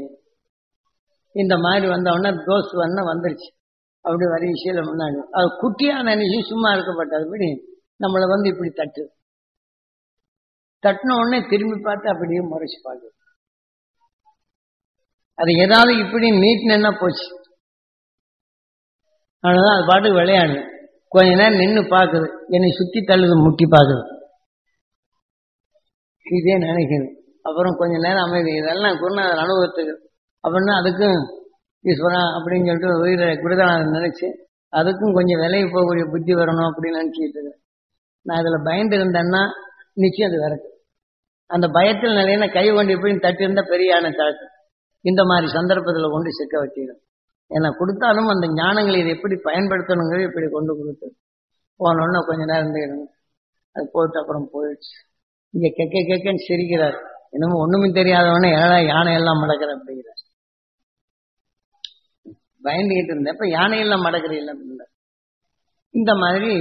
இந்த மாதிரி வந்தவொடனே தோசை வந்துருச்சு. அப்படி வரிசையில முன்னாடி அது குட்டியான நினைச்சு சும்மா இருக்கப்பட்டதுபடி நம்மளை இப்படி தட்டின உடனே திரும்பி பார்த்து அப்படியே முறைச்சு பார்க்குது. அது ஏதாவது இப்படி நீட்னா போச்சு. அவ்வளவுதான், அது பாட்டுக்கு விளையாடு. கொஞ்ச நேரம் நின்று பார்க்குது, என்னை சுத்தி தள்ளுது, முட்டி பார்க்குது, இதே நினைக்குது. அப்புறம் கொஞ்ச நேரம் அமைதி. இதெல்லாம் குருநாதர் அனுபவத்துக்கு. அப்படின்னா அதுக்கும் ஈஸ்வரா அப்படின்னு சொல்லிட்டு உயிரை குருதானதை நினைச்சு அதுக்கும் கொஞ்சம் விலையை போகக்கூடிய புத்தி வரணும் அப்படின்னு நினைச்சிட்டு இருக்கேன். நான் இதுல பயந்து இருந்தேன்னா நிச்சயம் அது வரக்கு. அந்த பயத்தில் நிலையின கை கொண்டு எப்படி தட்டி இருந்தா பெரியான தாக்கு. இந்த மாதிரி சந்தர்ப்பத்தில் கொண்டு சிக்க வச்சிடும். ஏன்னா கொடுத்தாலும் அந்த ஞானங்களை இதை எப்படி பயன்படுத்தணுங்கிறது இப்படி கொண்டு கொடுத்து போனோன்னா கொஞ்ச நேரம் இருந்துக்கிடுங்க. அது போட்டு அப்புறம் போயிடுச்சு. இங்க கேக்கன்னு சிரிக்கிறார். இன்னமும் ஒண்ணுமே தெரியாதவனே ஏழா யானையெல்லாம் மடக்கிற அப்படிங்கிறார். பயந்துகிட்டு இருந்தேன், இப்ப யானையெல்லாம் மடக்கிறீங்களா அப்படின்னா. இந்த மாதிரி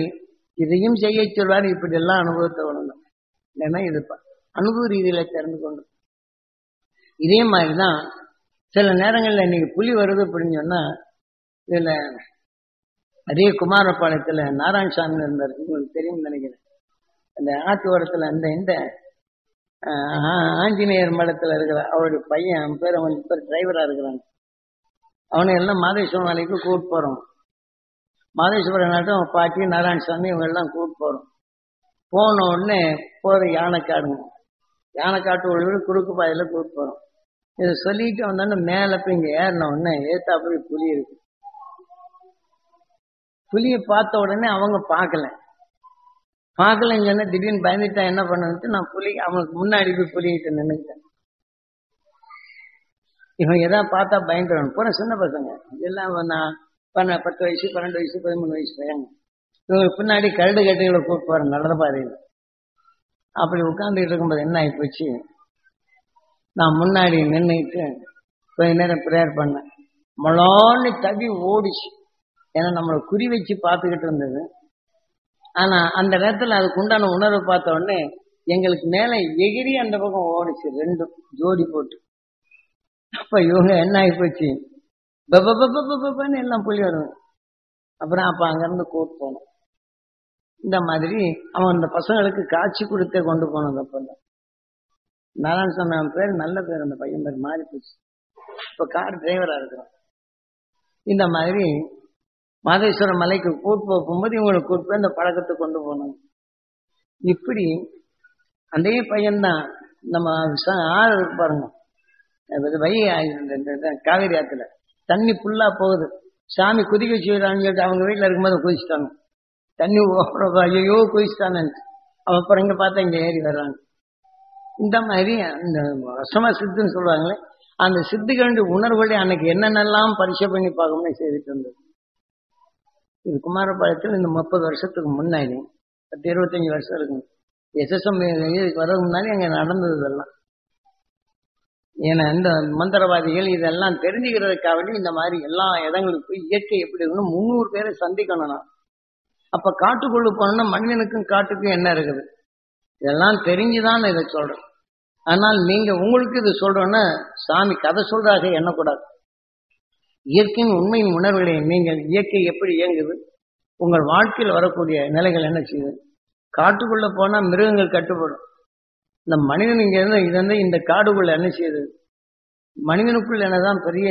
இதையும் செய்ய சொல்வார். இப்படி எல்லாம் அனுபவத்தை உணரணும். இல்லைன்னா இது அனுபவ ரீதியில தெரிந்து கொண்டு. இதே மாதிரிதான் சில நேரங்கள்ல இன்னைக்கு புலி வருது அப்படின்னு சொன்னா, இதுல அதே குமாரபாளையத்துல நாராயணசாமி இருந்தார், உங்களுக்கு தெரியும் நினைக்கிறேன். அந்த ஆத்து ஓரத்துல அந்த இந்த ஆஞ்சநேயர் மடத்துல இருக்கிற அவருடைய பையன், அவன் பேர், அவன் பேர் டிரைவரா இருக்கிறாங்க. அவனை எல்லாம் மாதேஸ்வரம் வேலைக்கு கூப்பிட்டு போறோம். மாதேஸ்வரம் நாட்டம் பாட்டி நாராயணசாமி இவங்க எல்லாம் கூப்பிட்டு போறோம். போன உடனே போற யானைக்காடுங்க, யானைக்காட்டு ஒரு குறுக்கு பாதையில கூப்பிட்டு போறோம். இதை சொல்லிட்டு வந்தோடனே மேல போய் இங்க ஏறின உடனே ஏத்தா போய் புலி இருக்கு. புலியை பார்த்த உடனே அவங்க பார்க்கலன்னு சொன்னா திடீர்னு பயந்துட்டா என்ன பண்ணுட்டு நான் புலி அவனுக்கு முன்னாடி போய் புலிகிட்ட நின்றுட்டேன். இவன் எதாவது பார்த்தா பயந்துடணும். பூரா சின்ன பசங்க இதெல்லாம். நான் 10 வயசு 12 வயசு 13 வயசு பையங்க. இவங்களுக்கு பின்னாடி கரடு கட்டுகளை கூப்பிட்டு போறேன் நல்ல பாதையில். அப்படி உட்கார்ந்துட்டு இருக்கும்போது என்ன ஆகி போச்சு, நான் முன்னாடி நின்றுட்டு கொஞ்ச நேரம் ப்ரேயர் பண்ணேன். மொழான்னு தவி ஓடிச்சு. ஏன்னா நம்மளை குறி வச்சு பார்த்துக்கிட்டு இருந்தது. ஆனா அந்த நேரத்தில் அதுக்கு உண்டான உணர்வை பார்த்த உடனே எங்களுக்கு மேல எகிரி அந்த பக்கம் ஓடிச்சு, ரெண்டும் ஜோடி போட்டு. அப்ப இவங்க என்ன ஆகி போச்சு, பப்பன்னு எல்லாம் புலி வரும். அப்புறம் அப்ப அங்கிருந்து கூட்டு போனோம். இந்த மாதிரி அவன் அந்த பசங்களுக்கு காட்சி கொடுத்தே கொண்டு போனது. அப்ப நாராயணசாமி அவன் பேர், நல்ல பேர், அந்த பையன் பேர் மாறி போச்சு. இப்ப கார் டிரைவரா இருக்கிறான். இந்த மாதிரி மாதேஸ்வரம் மலைக்கு கூட்டு போகும்போது இவங்களுக்கு கூட்டு போய் அந்த பழக்கத்தை கொண்டு போனாங்க. இப்படி அதே பையன்தான் நம்ம ஆறு இருக்கு பாருங்க, காவேரி ஆத்துல தண்ணி ஃபுல்லா போகுது. சாமி குதிக்க வச்சுக்கிறான்னு சொல்லிட்டு அவங்க வீட்டுல இருக்கும்போது குதிச்சுட்டாங்க. தண்ணி ஐயோ குதிச்சுட்டானு அவன் அப்புறம் இங்க பார்த்தா இங்க ஏறி வர்றாங்க. இந்த மாதிரி அந்த அசம சித்துன்னு சொல்லுவாங்களே, அந்த சித்துகளுடைய உணர்வுகளை அன்னைக்கு என்னென்னலாம் பரிசை பண்ணி பார்க்கணும்னு செய்துட்டு இருந்தது. இது குமாரபாளையத்தில் இந்த 30 வருஷத்துக்கு முன்னாடி, 25 வருஷம் இருக்குங்க. எஸ்எஸ்எம் வரதுக்கு முன்னாடி அங்க நடந்தது இதெல்லாம். ஏன்னா இந்த மந்திரவாதிகள் இதெல்லாம் தெரிஞ்சுக்கிறதுக்காக வேண்டி இந்த மாதிரி எல்லா இடங்களுக்கும் இயற்கை எப்படி இருக்கணும் 300 பேரை சந்திக்கணும். அப்ப காட்டுக்குள்ள போனோம்னா மனிதனுக்கும் காட்டுக்கும் என்ன இருக்குது இதெல்லாம் தெரிஞ்சுதான் இதை சொல்றேன். ஆனால் நீங்க உங்களுக்கு இது சொல்றோன்னா சாமி கதை சொல்றாக எண்ணக்கூடாது. இயற்கையின் உண்மையின் உணர்வுகளை நீங்கள் இயற்கை எப்படி இயங்குது, உங்கள் வாழ்க்கையில் வரக்கூடிய நிலைகள் என்ன செய்யுது. காட்டுக்குள்ள போனா மிருகங்கள் கட்டுப்படும். இந்த மனிதன் இங்க இருந்து இது வந்து இந்த காடுக்குள்ள என்ன செய்யுது, மனிதனுக்குள்ள என்னதான் பெரிய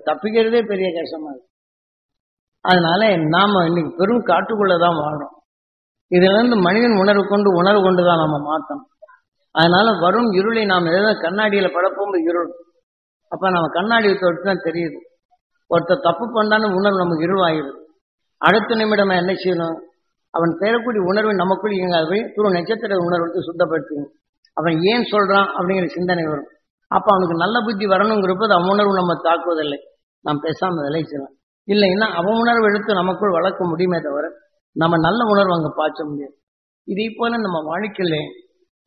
தப்பிக்கிறதே பெரிய கஷ்டமா இருக்கு. அதனால நாம இன்னைக்கு பெரும் காட்டுக்குள்ளதான் வாழ்றோம். இதுல இருந்து மனிதன் உணர்வு கொண்டுதான் நம்ம மாத்தணும். அதனால வரும் இருளை நாம் எதாவது கண்ணாடியில படப்போம் இருள். அப்ப நம்ம கண்ணாடியை தொட்டு தான் தெரியுது. ஒருத்தர் தப்பு பண்ணான்னு உணர்வு நமக்கு இருளாகிடுது. அடுத்த நிமிடம் என்ன செய்யணும், அவன் பெறக்கூடிய உணர்வு நமக்குள் இயங்காது துரு நட்சத்திர உணர்வுக்கு சுத்தப்படுத்துங்க. அவன் ஏன் சொல்றான் அப்படிங்கிற சிந்தனை வரும். அப்ப அவனுக்கு நல்ல புத்தி வரணுங்கிறப்ப அவன் உணர்வு நம்ம தாக்குவதில்லை, நாம் பேசாம விளைச்சலாம். இல்லைன்னா அவன் உணர்வு எடுத்து நமக்குள் வளர்க்க முடியுமே தவிர நம்ம நல்ல உணர்வு அங்க பாய்ச்ச முடியாது. இதே போல நம்ம வாழ்க்கையில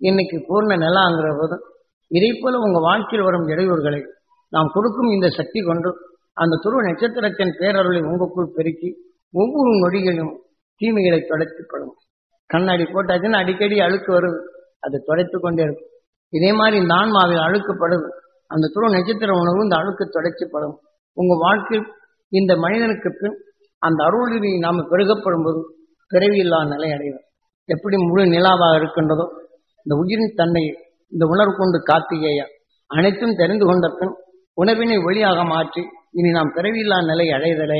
இன்னைக்கு பூர்ண நிலாங்கிற போது இதே போல உங்க வாழ்க்கையில் வரும் இடையூறுகளை நாம் கொடுக்கும் இந்த சக்தி கொண்டு அந்த துருவ நட்சத்திரத்தின் பேரருளை உங்களுக்குள் பெருக்கி ஒவ்வொரு நொடிகளும் தீமைகளை துடைத்துப்படும். கண்ணாடி போட்டாச்சுன்னா அடிக்கடி அழுக்கு வருது, அது துடைத்து கொண்டே இருக்கும். இதே மாதிரி இந்த ஆன்மாவில் அழுக்கப்படுது, அந்த துருவ நட்சத்திர உணர்வு இந்த அழுக்கு துடைச்சுப்படும். உங்க வாழ்க்கையில் இந்த மனிதனுக்கு பின் அந்த அருள்வி நாம பெருகப்படும் போது பிறவியில்லா நிலை அடைவோம். எப்படி முழு நிலாவாக இருக்கின்றதோ இந்த உயிரின் தன்மையை இந்த உணர்வு கொண்டு கார்த்திகேயா அனைத்தும் தெரிந்து கொண்ட பின் உணர்வினை ஒளியாக மாற்றி இனி நாம் பிறவியில்லா நிலை அடைதலே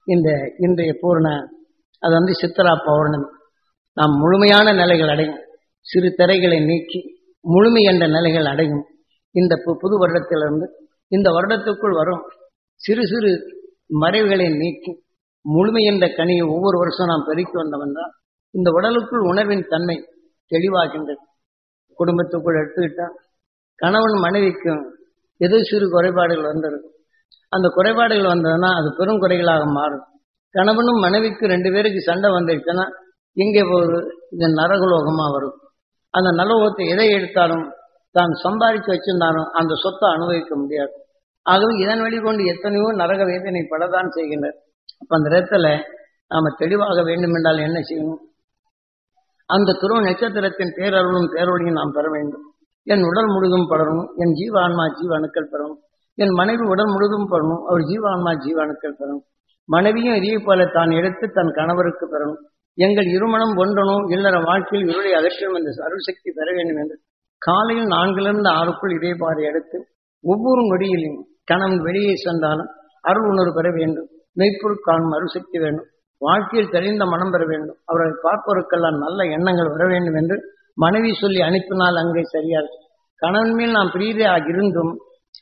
இந்த இன்றைய பூர்ண அது வந்து சித்திரா பௌர்ணமி. நாம் முழுமையான நிலைகள் அடையும், சிறு திரைகளை நீக்கி முழுமை என்ற நிலைகள் அடையும். இந்த புது வருடத்திலிருந்து இந்த வருடத்துக்குள் வரும் சிறு சிறு மறைவுகளை நீக்கி முழுமை என்ற கனியை ஒவ்வொரு வருஷம் நாம் பெருக்கி வந்தவென்றால் இந்த உடலுக்குள் உணர்வின் தன்மை தெளிவாகின்றது. குடும்பத்துக்குள் எடுத்துக்கிட்டால் கணவன் மனைவிக்கும் எது சிறு குறைபாடுகள் வந்திருக்கும். அந்த குறைபாடுகள் வந்ததுன்னா அது பெரும் குறைகளாக மாறும். கணவனும் மனைவிக்கு 2 பேருக்கு சண்டை வந்துருச்சுன்னா எங்கே போகுது, இது நரகலோகமா வரும். அந்த நரகத்தை எதை எடுத்தாலும் தான் சம்பாதிச்சு வச்சிருந்தாலும் அந்த சொத்தை அனுபவிக்க முடியாது. ஆகவே இதன் வெளிக்கொண்டு எத்தனையோ நரக வேதனை படத்தான் செய்கின்றனர். அப்ப அந்த இடத்துல நாம தெளிவாக வேண்டும் என்றால் என்ன செய்யணும், அந்த துருவ நட்சத்திரத்தின் பேரருளும் பேரொழியும் நாம் பெற வேண்டும். என் உடல் முழுதும் படணும், என் ஜீவ ஆன்மா ஜீவ அணுக்கள் பெறணும். என் மனைவி உடல் முழுதும் படணும், அவர் ஜீவ ஆன்மா ஜீவ அணுக்கள் பெறணும். மனைவியும் இதே போல தான் எடுத்து தன் கணவருக்கு பெறணும். எங்கள் இருமணம் ஒன்றணும், இல்லற வாழ்க்கையில் இருளை அகற்றும் என்ற அருள்சக்தி பெற வேண்டும் என்று காலையில் 4லிருந்து 6க்குள் இதே பாதை எடுத்து ஒவ்வொரு நொடியிலும் கணவன் வெளியே சென்றாலும் அருள் உணர்வு பெற வேண்டும். மெய்ப்பொருள் காணும் அருள்சக்தி வேண்டும். வாழ்க்கையில் தெரிந்த மனம் பெற வேண்டும். அவர்களை பார்ப்பவருக்கெல்லாம் நல்ல எண்ணங்கள் வர வேண்டும் என்று மனைவி சொல்லி அனுப்பினால் அங்கே சரியாது. கணவன் மேல் நாம் பிரீதியாக இருந்தும்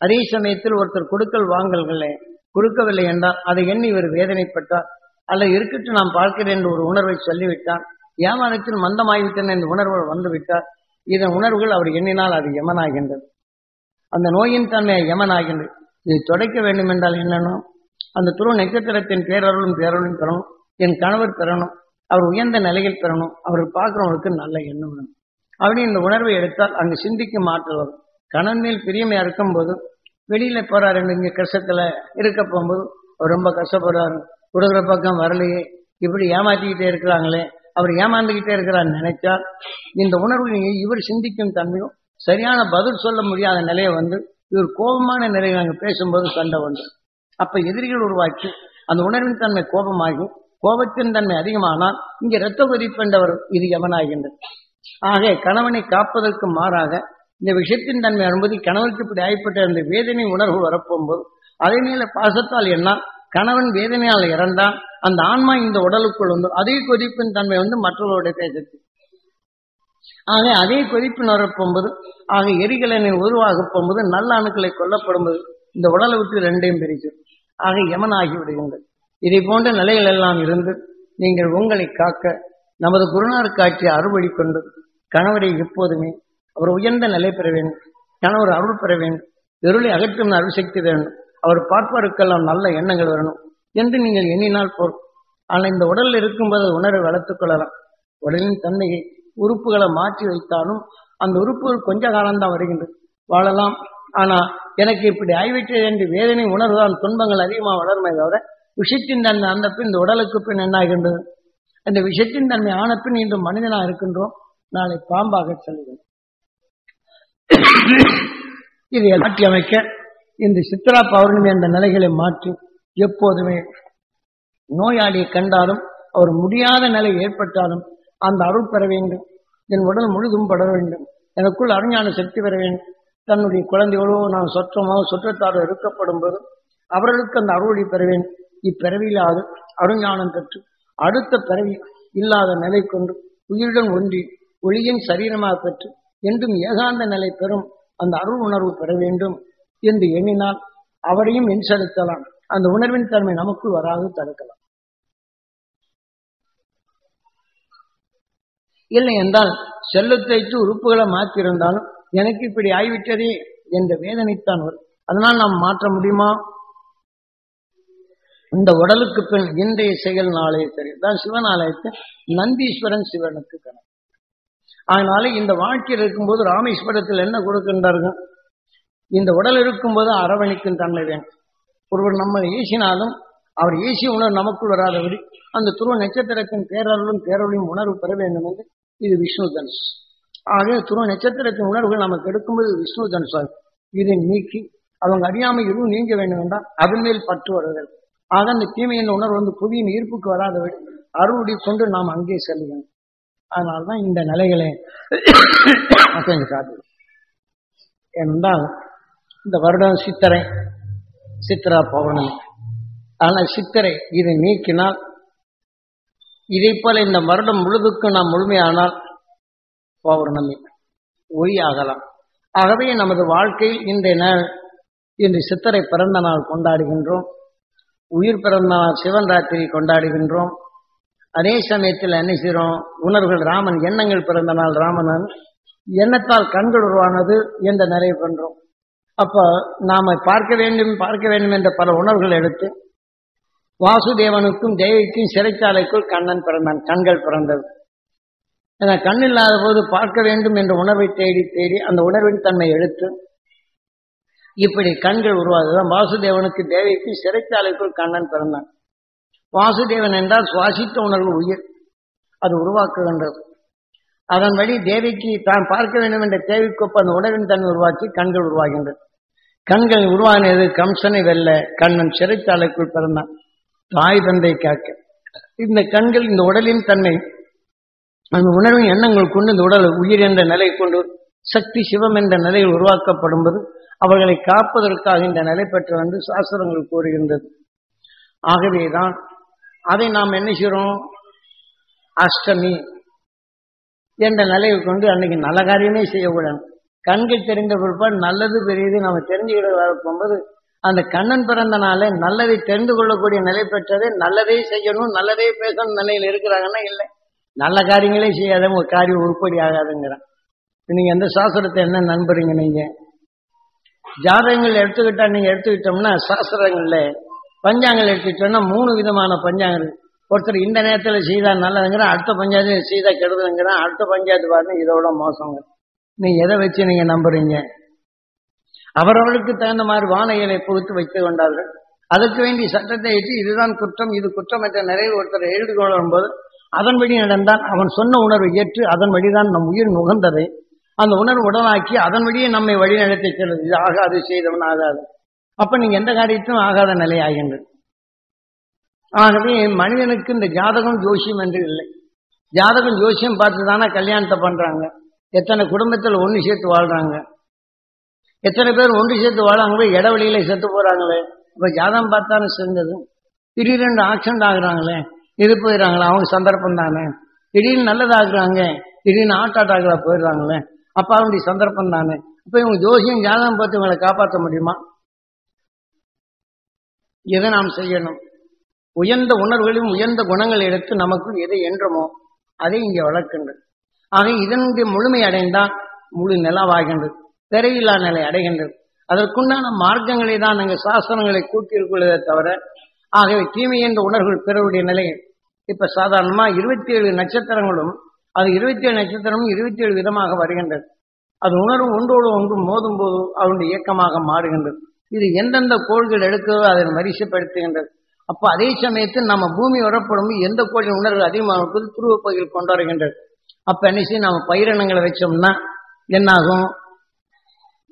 அதே சமயத்தில் ஒருத்தர் கொடுக்கல் வாங்கல்களை கொடுக்கவில்லை என்றால் அதை எண்ணி இவர் வேதனைப்பட்டார், அல்ல இருக்கட்டும் நாம் பார்க்கிறேன் என்று ஒரு உணர்வை சொல்லிவிட்டார், வியாபாரத்தில் மந்தமாகிவிட்டன என்ற உணர்வு வந்துவிட்டார். இதன் உணர்வுகள் அவர் எண்ணினால் அது யமனாகின்றது. அந்த நோயின் தன்மையை யமனாகின்றது. இதை தொடக்க வேண்டும் என்றால் என்னன்னா, அந்த துருவ நட்சத்திரத்தின் பேரருளும் பெறணும். என் கணவர் பெறணும், அவர் உயர்ந்த நிலையில் பெறணும், அவர் பார்க்கிறவங்களுக்கு நல்ல எண்ணம் வேணும். அப்படி இந்த உணர்வை எடுத்தால் அங்கு சிந்திக்கும் ஆற்றல் வரும். கணவன் மேல் பிரியமையா இருக்கும் போது வெளியில போறாரு, இங்க கஷ்டத்துல இருக்க போகும்போது அவர் ரொம்ப கஷ்டப்படுறாரு, கொடுக்குற பக்கம் வரலையே, இப்படி ஏமாற்றிக்கிட்டே இருக்கிறாங்களே, அவர் ஏமாந்துகிட்டே இருக்கிறான்னு நினைச்சால் இந்த உணர்வு இவர் சிந்திக்கும் தன்மையும் சரியான பதில் சொல்ல முடியாத நிலையை வந்து இவர் கோபமான நிலையை நாங்கள் பேசும்போது சண்டை வந்து அப்ப எதிரிகள் உருவாக்கி அந்த உணர்வின் தன்மை கோபமாகி கோபத்தின் தன்மை அதிகமானால் இங்க இரத்த கொதிப்பென்றவர் இது யமனாகின்றது. ஆக கணவனை காப்பதற்கு மாறாக இந்த விஷயத்தின் தன்மை அனுமதி கணவனுக்கு இப்படி ஆய்ப்பட்ட அந்த வேதனை உணர்வு வரப்போகும்போது அதே மேல பாசத்தால் என்ன கணவன் வேதனையால் இறந்தால் அந்த ஆன்மா இந்த உடலுக்குள் வந்து அதே கொதிப்பின் தன்மை வந்து மற்றவர்களுடைய பேசுது. ஆக அதே கொதிப்பின் வரப்போகும்போது ஆக எரிகலனை உருவாக போகும்போது நல்ல அணுக்களை கொல்லப்படும்போது இந்த உடலை விட்டு 2ஐயும் பிரிக்கும். ஆக யமனாகி விடுகின்றது. இதை போன்ற நிலைகள் எல்லாம் இருந்து நீங்கள் உங்களை காக்க நமது குருநாதர் காட்சிய அறுவழி கொண்டு கணவரை எப்போதுமே அவர் உயர்ந்த நிலை பெற வேண்டும், கணவர் அருள் பெற வேண்டும், இருளை அகற்றும் அருள் சக்தி வேண்டும், அவர் பார்ப்பவருக்கெல்லாம் நல்ல எண்ணங்கள் வரணும் என்று நீங்கள் எண்ணினால் போதும். ஆனால் இந்த உடலில் இருக்கும்போது உணர்வை வளர்த்துக் கொள்ளலாம். உடலின் தன்மையை உறுப்புகளை மாற்றி வைத்தாலும் அந்த உறுப்புகள் கொஞ்ச காலம்தான் வருகின்றது, வாழலாம். ஆனா எனக்கு இப்படி ஆய்விட்டது என்று வேதனை உணர்வுதான் துன்பங்கள் அதிகமாக வளருமே தவிர விஷத்தின் தன்மை அந்த பின் இந்த உடலுக்கு பின் என்ன ஆகின்றது, அந்த விஷத்தின் தன்மை ஆன பின் இன்று மனிதனாக இருக்கின்றோம், நாளை பாம்பாக செல்கிறோம். இதை மாற்றி அமைக்க இந்த சித்ரா பௌர்ணமி என்ற நிலைகளை மாற்றி எப்போதுமே நோயாளியை கண்டாலும் அவர் முடியாத நிலை ஏற்பட்டாலும் அந்த அருள் பெற வேண்டும், என் உடல் முழுதும் பட வேண்டும், எனக்குள் அருஞான சக்தி பெற வேண்டும். தன்னுடைய குழந்தைகளோ நான் சொற்றமோ சுற்றத்தாரோ இருக்கப்படும் போது அவர்களுக்கு அந்த அருளை பெற வேண்டும். இப்பிறவியிலாது அருஞானம் பெற்று அடுத்த பிறவி இல்லாத நிலை கொண்டு உயிருடன் ஒன்றி ஒளியின் சரீரமாக பெற்று என்றும் ஏகாந்த நிலை பெறும் அந்த அருள் உணர்வு பெற வேண்டும் என்று எண்ணினால் அவரையும் என் செலுத்தலாம். அந்த உணர்வின் தன்மை நமக்குள் வராது தடுக்கலாம். இல்லை என்றால் செல்லத்தைத்து உறுப்புகளை மாற்றியிருந்தாலும் எனக்கு இப்படி ஆய்விட்டதே என்ற வேதனைத்தான் வரும். அதனால் நாம் மாற்ற முடியுமா? இந்த உடலுக்கு பின் இன்றைய செயல் நாளைய தெரியும் தான் சிவன் ஆலயத்தில் நந்தீஸ்வரன் சிவனுக்கு கணக்கு. அதனால இந்த வாழ்க்கையில் இருக்கும்போது ராமேஸ்வரத்தில் என்ன கொடுக்கின்றார்கள்? இந்த உடல் இருக்கும்போது அரவணைக்கும் தன்மை வேண்டும். ஒருவர் நம்ம ஏசினாலும் அவர் ஏசிய உணர்வு நமக்குள் வராதபடி அந்த துருவ நட்சத்திரத்தின் பேரருளும் பேரொழியும் உணர்வு பெற வேண்டும் என்று இது விஷ்ணு தனுஷ். ஆக துருவ நட்சத்திரத்தின் உணர்வுகள் நமக்கு எடுக்கும்போது விஷ்ணு தனுஷாகும். இதை நீக்கி அவங்க அறியாமை இதுவும் நீங்க வேண்டும் என்றால் அதன் மேல் பற்று வருகிறது. ஆக அந்த தீமையின் உணர்வு வந்து புவியின் ஈர்ப்புக்கு வராதபடி அருளுடைய கொண்டு நாம் அங்கே செல்லுவோம். அதனால்தான் இந்த நிலைகளை காட்டு. ஏனென்றால் இந்த வருடம் சித்திரா பௌர்ணமி. ஆனால் சித்திரை இதை நீக்கினால் இதை போல இந்த வருடம் முழுதுக்கு நாம் முழுமையானால் பௌர்ணமி ஒளி ஆகலாம். ஆகவே நமது வாழ்க்கையில் இன்றைய நாள் இன்று சித்திரை பிறந்த நாள் கொண்டாடுகின்றோம். உயிர் பிறந்த நாள் சிவன் ராத்திரி கொண்டாடுகின்றோம். அதே சமயத்தில் என்ன செய்கிறோம்? உணர்வுகள் ராமன் எண்ணங்கள் பிறந்த நாள் ராமனன் எண்ணத்தால் கண்கள் உருவானது என்ற நிறைவு பண்றோம். அப்ப நாம பார்க்க வேண்டும் என்ற பல உணர்வுகள் எடுத்து வாசுதேவனுக்கும் தேவிக்கும் சிறைச்சாலைக்குள் கண்ணன் பிறந்தான், கண்கள் பிறந்தது. ஏன்னா கண் இல்லாத போது பார்க்க வேண்டும் என்ற உணர்வை தேடி தேடி அந்த உணர்வின் தன்மை எடுத்து இப்படி கண்கள் உருவாதுதான். வாசுதேவனுக்கு தேவிக்கு சிறைச்சாலைக்குள் கண்ணன் பிறந்தான். வாசுதேவன் என்றால் சுவாசித்த உணர்வு உயிர், அது உருவாக்குகின்றது. அதன் வழி தேவிக்கு தான் பார்க்க வேண்டும் என்ற தேவிக்கொப்ப அந்த உணர்வின் தன்மை உருவாக்கி கண்கள் உருவாகின்றது. கண்கள் உருவானது கம்சனை வெல்ல கண்ணன் சிறைச்சாலைக்குள் பிறந்தான், தாய் தந்தை காக்க. இந்த கண்கள் இந்த உடலின் தன்மை அந்த உணர்வின் எண்ணங்கள் கொண்டு இந்த உடல் உயிர் என்ற நிலை கொண்டு சக்தி சிவம் என்ற நிலையில் உருவாக்கப்படும் போது அவர்களை காப்பதற்காக இந்த நிலை பெற்று வந்து சாஸ்திரங்கள் கூறுகின்றது. ஆகவேதான் அதை நாம் என்ன செய்கிறோம்? அஷ்டமி என்ற நிலையை கொண்டு அன்னைக்கு நல்ல காரியமே செய்யக்கூடாது. கண்கள் தெரிந்த பிற்பாடு நல்லது பெரியது நம்ம தெரிஞ்சுக்கிட போகும்போது அந்த கண்ணன் பிறந்த நாளே நல்லதை தெரிந்து கொள்ளக்கூடிய நிலை பெற்றதே நல்லதே செய்யணும் நல்லதே பேசணும் நிலையில் இருக்கிறாங்கன்னா இல்லை, நல்ல காரியங்களே செய்யாத ஒரு காரியம் உருப்படி ஆகாதுங்கிறான். நீங்க எந்த சாஸ்திரத்தை என்ன நண்பறீங்க? நீங்க ஜாதகங்கள் எடுத்துக்கிட்டா நீங்க எடுத்துக்கிட்டோம்னா சாஸ்திரங்கள்ல பஞ்சாங்கங்கள் எடுத்துக்கிட்டோம்னா 3 விதமான பஞ்சாங்கங்கள். ஒருத்தர் இந்த நேரத்தில் செய்தா நல்லதுங்கிறான், அடுத்த பஞ்சாயத்து செய்தா கெடுதலுங்கிறான், அடுத்த பஞ்சாயத்து பாருங்க இதோட மோசங்க. நீங்க எதை வச்சு நீங்க நம்புறீங்க? அவரவர்களுக்கு தகுந்த மாதிரி வானைகளை புகுத்து வைத்து கொண்டார்கள். அதற்கு வேண்டிய சட்டத்தை ஏற்றி இதுதான் குற்றம் இது குற்றம் என்ற நிறைவு ஒருத்தர் எழுதி கொள்ளும் போது அதன்படி நடந்தால் அவன் சொன்ன உணர்வை ஏற்று அதன் வழிதான் நம் உயிர் நுகர்ந்ததை அந்த உணர்வு உடலாக்கி அதன் வழியே நம்மை வழி நடத்தி செல்வது. இது ஆகாது செய்தவன் ஆகாது. அப்ப நீங்க எந்த காரியத்திலும் ஆகாத நிலை ஆகின்றது. ஆகவே மனிதனுக்கு இந்த ஜாதகம் ஜோசியம் என்று இல்லை. ஜாதகம் ஜோசியம் பார்த்து தானே கல்யாணத்தை பண்றாங்க. எத்தனை குடும்பத்தில் ஒன்று சேர்த்து வாழ்றாங்க, எத்தனை பேர் ஒன்று சேர்த்து வாழாங்களே இடவெளியில செத்து போறாங்களே. இப்ப ஜாதகம் பார்த்தானே செஞ்சது. திடீரென்று ஆக்சிடென்ட் ஆகுறாங்களே, இது போயிடறாங்களே, அவங்க சந்தர்ப்பம் தானே. திடீர்னு நல்லதாக்குறாங்க, திடீர்னு ஆட்டாட்டாங்களா போயிடுறாங்களே, அப்ப அவனுடைய சந்தர்ப்பம் தானே. இப்ப இவங்க ஜோசியம் ஜாதகம் பார்த்து இவங்களை காப்பாற்ற முடியுமா? எதை நாம் செய்யணும்? உயர்ந்த உணர்வுகளையும் உயர்ந்த குணங்களை எடுத்து நமக்கு எதை என்றமோ அதை இங்கே வளர்க்கின்றது. ஆக இதனுடைய முழுமை அடைந்தால் முழு நிலவாகின்றது, பிறவில்லா நிலை அடைகின்றது. அதற்குண்டான மார்க்கங்களை தான் நாங்கள் சாஸ்திரங்களை கூட்டியிருக்கொள்ளதே தவிர. ஆகவே தீமை என்ற உணர்வுகள் பிறவுடைய நிலை. இப்ப சாதாரணமா 27 நட்சத்திரங்களும் அது 27 நட்சத்திரமும் 27 விதமாக வருகின்றது. அது உணர்வு ஒன்றோடு ஒன்று மோதும் போது அவனுடைய இயக்கமாக மாறுகின்றது. இது எந்தெந்த கோள்கள் எடுக்கிறதோ அதை வரிசைப்படுத்துகின்றது. அப்ப அதே சமயத்தில் நம்ம பூமி வரப்படும் எந்த கோளின் உணர்வு அதிகமாக இருப்பது துருவ பகுதியில் கொண்டாடுகின்றது. அப்ப என்ன செய்ய நம்ம பயிரினங்களை வச்சோம்னா என்னாகும்?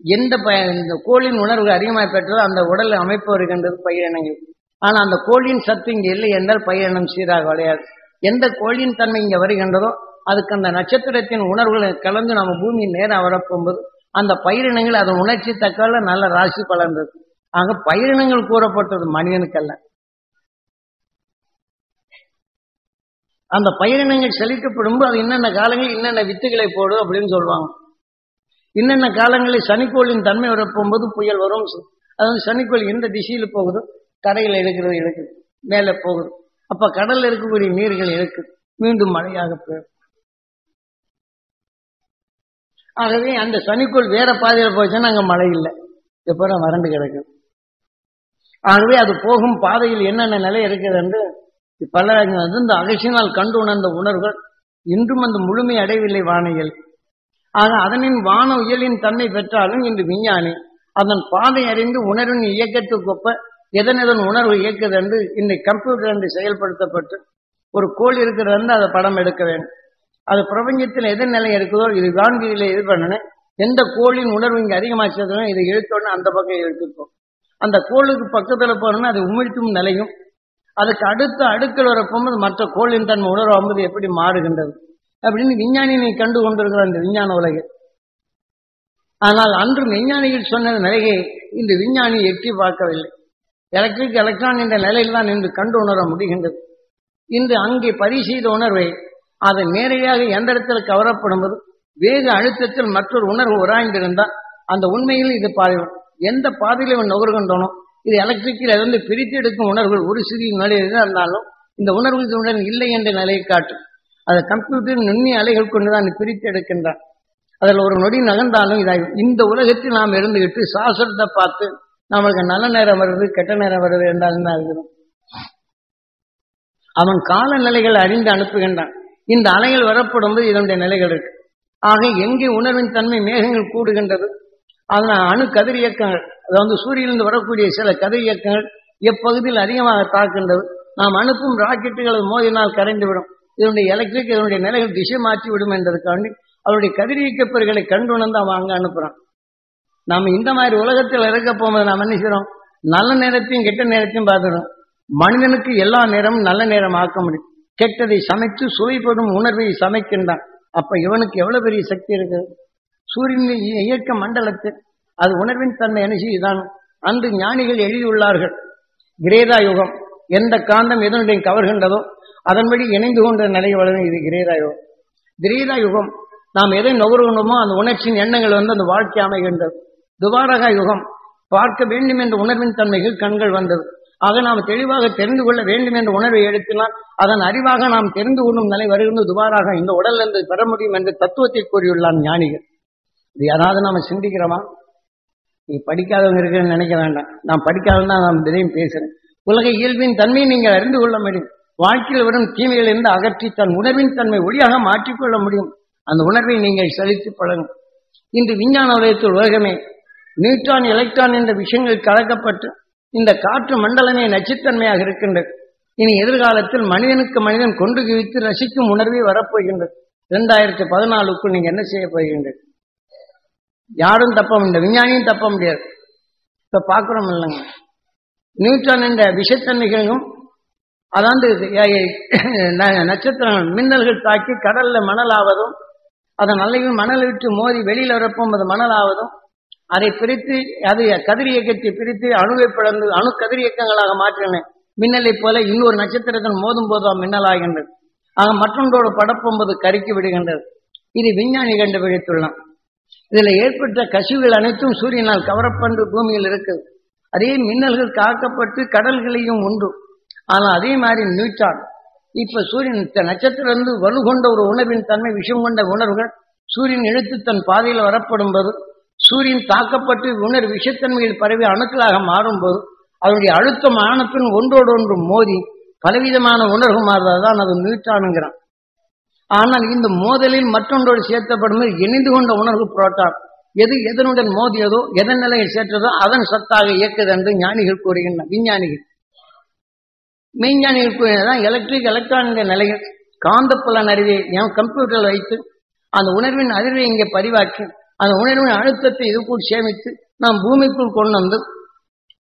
எந்த இந்த கோளின் உணர்வு அதிகமாக பெற்றதோ அந்த உடல் அமைப்பு வருகின்றது பயிரினங்கள். ஆனா அந்த கோளின் சத்து இங்க இல்லை என்றால் பயிரினம் சீராக விளையாது. எந்த கோளின் தன்மை இங்க வருகின்றதோ அதுக்கு அந்த நட்சத்திரத்தின் உணர்வுகளை கலந்து நம்ம பூமி நேரம் வரப்போகும்போது அந்த பயிரினங்கள் அதன் உணர்ச்சி தக்கவல நல்ல ராசி பலர்ந்தது. ஆக பயிரினங்கள் கூறப்பட்டது மனிதனுக்கல்ல. அந்த பயிரினங்கள் செழிக்கப்படும் போது அது என்னென்ன காலங்களில் என்னென்ன வித்துகளை போடும் அப்படின்னு சொல்லுவாங்க. என்னென்ன காலங்களில் சனிக்கோளின் தன்மை வரப்போகும்போது புயல் வரும். அதாவது சனிக்கோள் எந்த திசையில் போகுதோ கரையில் எடுக்குது, மேலே போகுது. அப்ப கடல்ல இருக்கக்கூடிய நீர்கள் இருக்கு, மீண்டும் மழையாக போயிடும். ஆகவே அந்த சனிக்கோள் வேற பாதையில் போச்சுன்னா அங்க மழை இல்லை, எப்பறம் வறண்டு கிடக்குது. ஆகவே அது போகும் பாதையில் என்னென்ன நிலை இருக்குது என்று பல இந்த அகசியினால் கண்டு உணர்ந்த உணர்வுகள் இன்றும் அந்த முழுமை அடையவில்லை வானியல். ஆக அதனின் வான இயலின் தன்மை பெற்றாலும் இன்று விஞ்ஞானி அதன் பாதை அறிந்து உணர்வின் இயக்கத்துக்கொப்ப எதன் உணர்வு இயக்குது என்று இன்னைக்கு கம்ப்யூட்டர் என்று செயல்படுத்தப்பட்டு ஒரு கோள் இருக்கிறது அதை படம் எடுக்க வேண்டும். அது பிரபஞ்சத்தில் எதன் நிலை இருக்குதோ இது காந்தியில இது பண்ணணும். எந்த கோளின் உணர்வு இங்கே அதிகமாச்சதோ இதை இழுத்தோன்னு அந்த பக்கம் இழுத்துப்போம். அந்த கோளுக்கு பக்கத்துல போனோம்னா அது உமிழ்த்தும் நிலையும், அதுக்கு அடுத்த அடுக்கள் வரப்போகும்போது மற்ற கோளின் தன்மை உணர்வு ஆகும்போது எப்படி மாறுகின்றது அப்படின்னு விஞ்ஞானியை கண்டு கொண்டிருக்கிற அந்த விஞ்ஞான உலகை. ஆனால் அன்று விஞ்ஞானிகள் சொன்ன நிலையை இந்த விஞ்ஞானி எட்டி பார்க்கவில்லை. எலக்ட்ரிக் எலக்ட்ரான் என்ற நிலையில் தான் இன்று கண்டு உணர முடிகின்றது. இன்று அங்கே பரிசெய்த உணர்வை அது நேரடியாக எந்திரத்தில் கவரப்படும்போது வேக அழுத்தத்தில் மற்றொரு உணர்வு உராய்ந்திருந்தால் அந்த உண்மையில் இது பாதிக்கும். எந்த பாதையில் இவன் நுகர்கின்றனோ இது எலக்ட்ரிக்கில் இருந்து பிரித்து எடுக்கும் உணர்வுகள் ஒரு சிறிய நிலையில் இருந்தாலும் இந்த உணர்வு இதுடன் இல்லை என்ற நிலையை காட்டும். அது கம்ப்யூட்டர் நுண்ணிய அலைகள் கொண்டுதான் பிரித்து எடுக்கின்றான். அதில் ஒரு நொடி நகர்ந்தாலும் இதாகும். இந்த உலகத்தில் நாம் இருந்துகிட்டு சாஸ்திரத்தை பார்த்து நம்மளுக்கு நல்ல நேரம் வருது கெட்ட நேரம் வருது என்றால் என்ன இருக்கிறோம். அவன் காலநிலைகள் அறிந்து அனுப்புகின்றான். இந்த அலைகள் வரப்படும்போது இதனுடைய நிலைகள் இருக்கு. ஆக எங்கே உணர்வின் தன்மை மேகங்கள் கூடுகின்றது, அதனால் அணு கதிர் இயக்கங்கள், அதாவது சூரியனிலிருந்து வரக்கூடிய சில கதிர் இயக்கங்கள் எப்பகுதியில் அதிகமாக தாக்குகின்றது. நாம் அனுப்பும் ராக்கெட்டுகள் மோதினால் கரைந்துவிடும். இதனுடைய எலக்ட்ரிக் இதனுடைய நிலைகள் திசை மாற்றி விடும் என்பதற்காண்டி அவருடைய கதிரியக்கப்பொருட்களை கண்டு உணர்ந்து அவன் அங்கே அனுப்புறான். நாம் இந்த மாதிரி உலகத்தில் இறக்க போகும்போது நாம் என்ன செய்யறோம், நல்ல நேரத்தையும் கெட்ட நேரத்தையும் பார்த்துடும். மனிதனுக்கு எல்லா நேரமும் நல்ல நேரம் ஆக்க முடியும். கெட்டதை சமைத்து சுவைப்படும் உணர்வை சமைக்கின்றான். அப்ப இவனுக்கு எவ்வளவு பெரிய சக்தி இருக்குது. சூரியனின் இயக்க மண்டலத்தில் அது உணர்வின் தன்மை என்ன செய்தான். அன்று ஞானிகள் எழுதியுள்ளார்கள். கிரேதா யுகம் எந்த காந்தம் எதனுடைய கவர்கின்றதோ அதன்படி இணைந்து கொண்ட நிலை வளரும். இது கிரேதா யுகம். கிரேதா யுகம் நாம் எதை நுகர்கின்றோமோ அந்த உணர்ச்சியின் எண்ணங்கள் அந்த வாழ்க்கை அமைகின்றது. துவாரகா யுகம் பார்க்க வேண்டும் என்ற உணர்வின் தன்மைகள் கண்கள் வந்தது. ஆக நாம் தெளிவாக தெரிந்து கொள்ள வேண்டும் என்ற உணர்வை எடுத்தினால் அதன் அறிவாக நாம் தெரிந்து கொள்ளும் நிலை வருகின்ற துவாராக இந்த உடல் இருந்து பெற முடியும் என்ற தத்துவத்தை கூறியுள்ளான் ஞானிகள். இது யாராவது நாம சிந்திக்கிறோமா? நீ படிக்காதவங்க இருக்குன்னு நினைக்க வேண்டாம். நான் படிக்காதவன் தான் நான் இதையும் பேசுறேன். உலக இயல்பின் தன்மையை நீங்கள் அறிந்து கொள்ள முடியும். வாழ்க்கையில் வரும் தீமைகள் இருந்து அகற்றி தன் உணர்வின் தன்மை ஒளியாக மாற்றிக்கொள்ள முடியும். அந்த உணர்வை நீங்கள் செலுத்தி பழகும். இன்று விஞ்ஞான உலகத்தில் உலகமே நியூட்ரான் எலக்ட்ரான் என்ற விஷயங்கள் கலக்கப்பட்டு இந்த காற்று மண்டலமே நச்சுத்தன்மையாக இருக்கின்றது. இனி எதிர்காலத்தில் மனிதனுக்கு மனிதன் கொண்டு குவித்து ரசிக்கும் உணர்வே வரப்போகின்றது. 2014க்குள் நீங்க என்ன செய்ய போகின்றது? யாரும் தப்ப முடியாது, விஞ்ஞானியும் தப்ப முடியாது. இப்ப பாக்குறோம் இல்லைங்க, நியூட்ரான் என்ற விஷத்தன்மைகளும் அதாவது நட்சத்திரங்கள் மின்னல்கள் தாக்கி கடல்ல மணலாவதும் அதன் அலையும் மணல் விட்டு மோதி வெளியில் வரப்போம் அது மணலாவதும் அதை பிரித்து அது கதிர் இயக்கத்தை பிரித்து அணுவை பிளந்து அணு கதிர் இயக்கங்களாக மாற்றின மின்னலை போல இன்னொரு நட்சத்திரத்தில் மோதும் போது மின்னலாகின்றது. ஆக மற்றொன்றோடு படப்போம்போது கருக்கி விடுகின்றது. இது விஞ்ஞானி கண்டுபிடித்துள்ளான். இதுல ஏற்பட்ட கசிவுகள் அனைத்தும் சூரியனால் கவரப்பட்டு பூமியில் இருக்குது. அதே மின்னல்கள் காக்கப்பட்டு கடல்களையும் உண்டு. ஆனால் அதே மாதிரி நியூட்ரான் இப்ப சூரியன் நட்சத்திரத்திலிருந்து வலுகொண்ட ஒரு உணர்வின் தன்மை விஷம் கொண்ட உணர்வுகள் சூரியன் இழுத்து தன் பாதையில் வரப்படும் போது சூரியன் தாக்கப்பட்டு உணர்வு விஷத்தன்மையில் பரவி அணுக்களாக மாறும்போது அதனுடைய அழுத்தம் ஆனப்பின் ஒன்றோடு ஒன்று மோதி பலவிதமான உணர்வு மாறுதான் அது நியூட்ரானுங்கிறான். ஆனால் இந்த மோதலில் மற்றொன்றோடு சேர்த்தப்படும் இணைந்து கொண்ட உணர்வு புரோட்டான். எது எதனுடன் மோதியதோ எதன் நிலையில் சேர்த்ததோ அதன் சத்தாக இயக்குது என்று ஞானிகள் கூறுகின்றன. விஞ்ஞானிகள் மெய்ஞானிகள் கூறினதான் எலக்ட்ரிக் எலக்ட்ரான் நிலையில் காந்தப்புலன் அறிவை கம்ப்யூட்டரில் வைத்து அந்த உணர்வின் அதிர்வை இங்கே பதிவாக்கி அந்த உணர்வின் அழுத்தத்தை இதுக்குள் சேமித்து நாம் பூமிக்குள் கொண்டு வந்து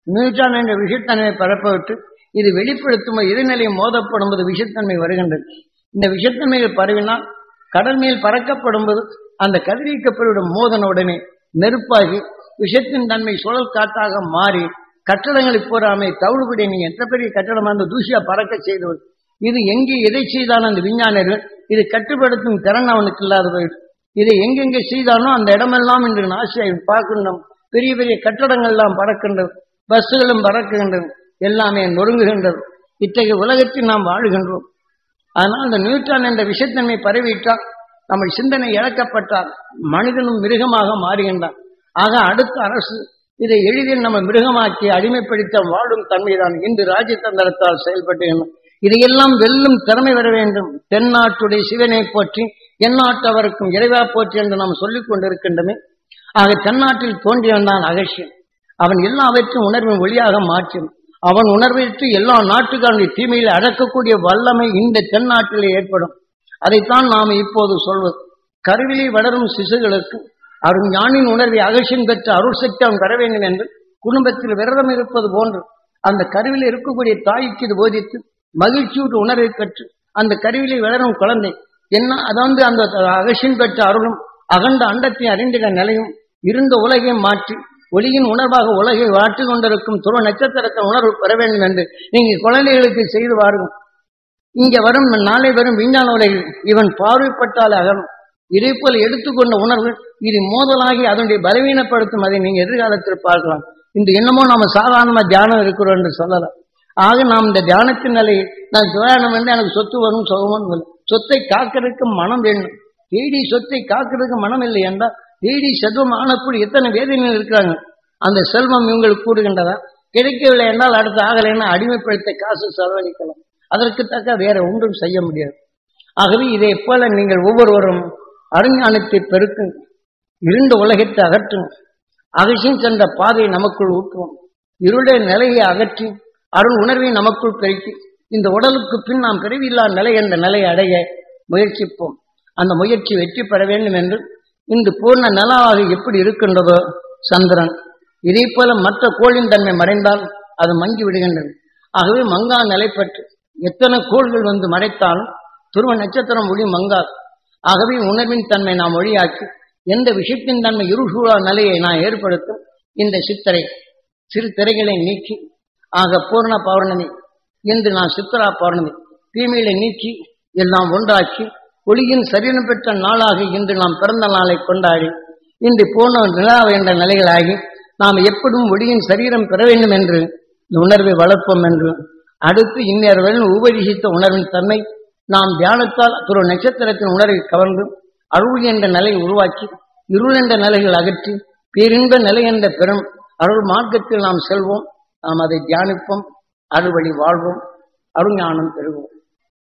நியூட்ரான் என்ற விஷத்தன்மையை பரப்பவிட்டு இது வெளிப்படுத்தும் எதிர்நிலையை மோதப்படும் போது விஷத்தன்மை வருகின்றது. இந்த விஷத்தன்மைகள் பரவினால் கடல் மேல் பறக்கப்படும் போது அந்த கதிரியக்கப்பொருளுடன் மோதன உடனே நெருப்பாகி விஷத்தின் தன்மை சுழல் காட்டாக மாறி கட்டடங்களை போறாமே தவிடுபடி நீங்க எத்தனை பெரிய கட்டடமா அந்த தூசியா பறக்க செய்தவர். இது எங்கே எதை செய்தாலும் அந்த விஞ்ஞானிகள் இது கட்டுப்படுத்தும் திறன் அவனுக்கு இல்லாத போயிடும். இதை எங்கெங்கே செய்தானோ அந்த இடமெல்லாம் இன்று நாசியை பார்க்கின்றோம். பெரிய பெரிய கட்டடங்கள் எல்லாம் பறக்கின்றது, பஸ்ஸுகளும் பறக்குகின்றது, எல்லாமே நொறுங்குகின்றது. இத்தகைய உலகத்தில் நாம் வாழுகின்றோம். அதனால் அந்த நியூட்ரான் என்ற விஷத்தன்மை பரவிட்டால் நம்ம சிந்தனை இழக்கப்பட்டால் மனிதனும் மிருகமாக மாறுகின்றான். ஆக அடுத்த அரசு இதை எளிதில் நம்ம மிருகமாக்கி அடிமைப்படுத்த வாழும் தன்மைதான் இன்று ராஜ்யதந்திரத்தால் செயல்பட்டு இதையெல்லாம் வெல்லும் திறமை வர வேண்டும். தென்னாட்டுடைய சிவனை போற்றி எந்நாட்டவருக்கும் இறைவா போற்றி என்று நாம் சொல்லிக் கொண்டிருக்கின்றமே. ஆக தென்னாட்டில் தோன்றியவன் தான் அகசியன். அவன் எல்லாவற்றையும் உணர்வின் ஒளியாக மாற்றும். அவன் உணர்விற்கு எல்லா நாட்டுக்காரனுடைய தீமையில் அடக்கக்கூடிய வல்லமை இந்த தென்னாட்டிலே ஏற்படும். அதைத்தான் நாம் இப்போது சொல்வது. கருவிலே வளரும் சிசுகளுக்கு அருண் ஞானின் உணர்வை அகசியம் பெற்ற அருள் சக்தி அவன் பெற வேண்டும் என்று குடும்பத்தில் விரதம் இருப்பது போன்று அந்த கருவிலே இருக்கக்கூடிய தாய்க்கு இது போதித்து மகிழ்ச்சியூட்டு உணர்வை பெற்று அந்த கருவிலே வளரும் குழந்தை என்ன அதாவது அந்த அகசியம் பெற்ற அருளும் அகண்ட அண்டத்தை அறிந்திட நிலையும் இருந்த உலகையும் மாற்றி ஒளியின் உணர்வாக உலகை வாட்டிக் கொண்டிருக்கும் துருவ நட்சத்திரத்தின் உணர்வு பெற வேண்டும் என்று நீங்க குழந்தைகளுக்கு செய்து வாருங்கள். இங்க வரும் நாளை வரும் விஞ்ஞான உலகில் இவன் பார்வைப்பட்டால் அகலும். இதே போல எடுத்துக்கொண்ட உணர்வு இது மோதலாகி அதனுடைய பலவீனப்படுத்தும். அதை நீங்க எதிர்காலத்தில் பார்க்கலாம். இந்த என்னமோ நாம சாதாரணமா தியானம் இருக்கிறோம் என்று சொல்லலாம். ஆக நாம் இந்த தியானத்தின் நிலையை நான் தியானம் வந்து எனக்கு சொத்து வரும் சுகமும் சொத்தை காக்கிறதுக்கு மனம் வேண்டும். தேடி சொத்தை காக்கிறதுக்கு மனம் இல்லை என்றால் தேடி செல்வம் ஆனக்குள் எத்தனை வேதனைகள் இருக்கிறாங்க. அந்த செல்வம் இவங்களுக்கு கூடுகின்றதா? கிடைக்கவில்லை என்றால் அடுத்து ஆகலைன்னா அடிமைப்படுத்த காசு செலவழிக்கலாம். அதற்கு தக்க வேற ஒன்றும் செய்ய முடியாது. ஆகவே இதை போல நீங்கள் ஒவ்வொருவரும் அருஞானத்தை பெருக்கும், இருண்ட உலகத்தை அகற்றும், அகசியம் சென்ற பாதையை நமக்குள் ஊற்றுவோம், இருளுடைய நிலையை அகற்றி அருள் உணர்வை நமக்குள் பெருக்கி இந்த உடலுக்கு பின் நாம் பிறவில்லா நிலை என்ற நிலையை அடைய முயற்சிப்போம். அந்த முயற்சி வெற்றி பெற வேண்டும் என்று இன்று பூர்ண நிலவாக எப்படி இருக்கின்றதோ சந்திரன், இதே போல மற்ற கோளின் தன்மை மறைந்தால் அது மங்கி விடுகின்றது. ஆகவே மங்கா நிலை பெற்று எத்தனை கோள்கள் வந்து மறைத்தாலும் துருவ நட்சத்திரம் ஒளி மங்காது. ஆகவே உணர்வின் தன்மை நாம் ஒளியாக்கி எந்த விஷயத்தின் தன்மை இருசூழா நிலையை நான் ஏற்படுத்தும் இந்த சித்திரை சிறு திரைகளை நீக்கி ஆக பூர்ண பௌர்ணமி என்று நான் சித்திரா பௌர்ணமி தீமையில நீக்கி எல்லாம் ஒன்றாக்கி ஒளியின் சரீரம் பெற்ற நாளாக இன்று நாம் பிறந்த நாளை கொண்டாடி இன்று போன நிலா என்ற நிலைகளாகி நாம் எப்படும் ஒளியின் சரீரம் பெற வேண்டும் என்று இந்த உணர்வை வளர்ப்போம் என்று அடுத்து இன்னொருவரின் உபதேசித்த உணர்வின் தன்மை நாம் தியானத்தால் ஒரு நட்சத்திரத்தின் உணர்வை கவர்ந்து அருள் என்ற நிலையை உருவாக்கி இருள் என்ற நிலைகள் அகற்றி பேரின்ப நிலை என்ற பெரும் அருள் மார்க்கத்தில் நாம் செல்வோம். நாம் அதை தியானிப்போம், அருள் வழி வாழ்வோம், அருஞானம் பெறுவோம்.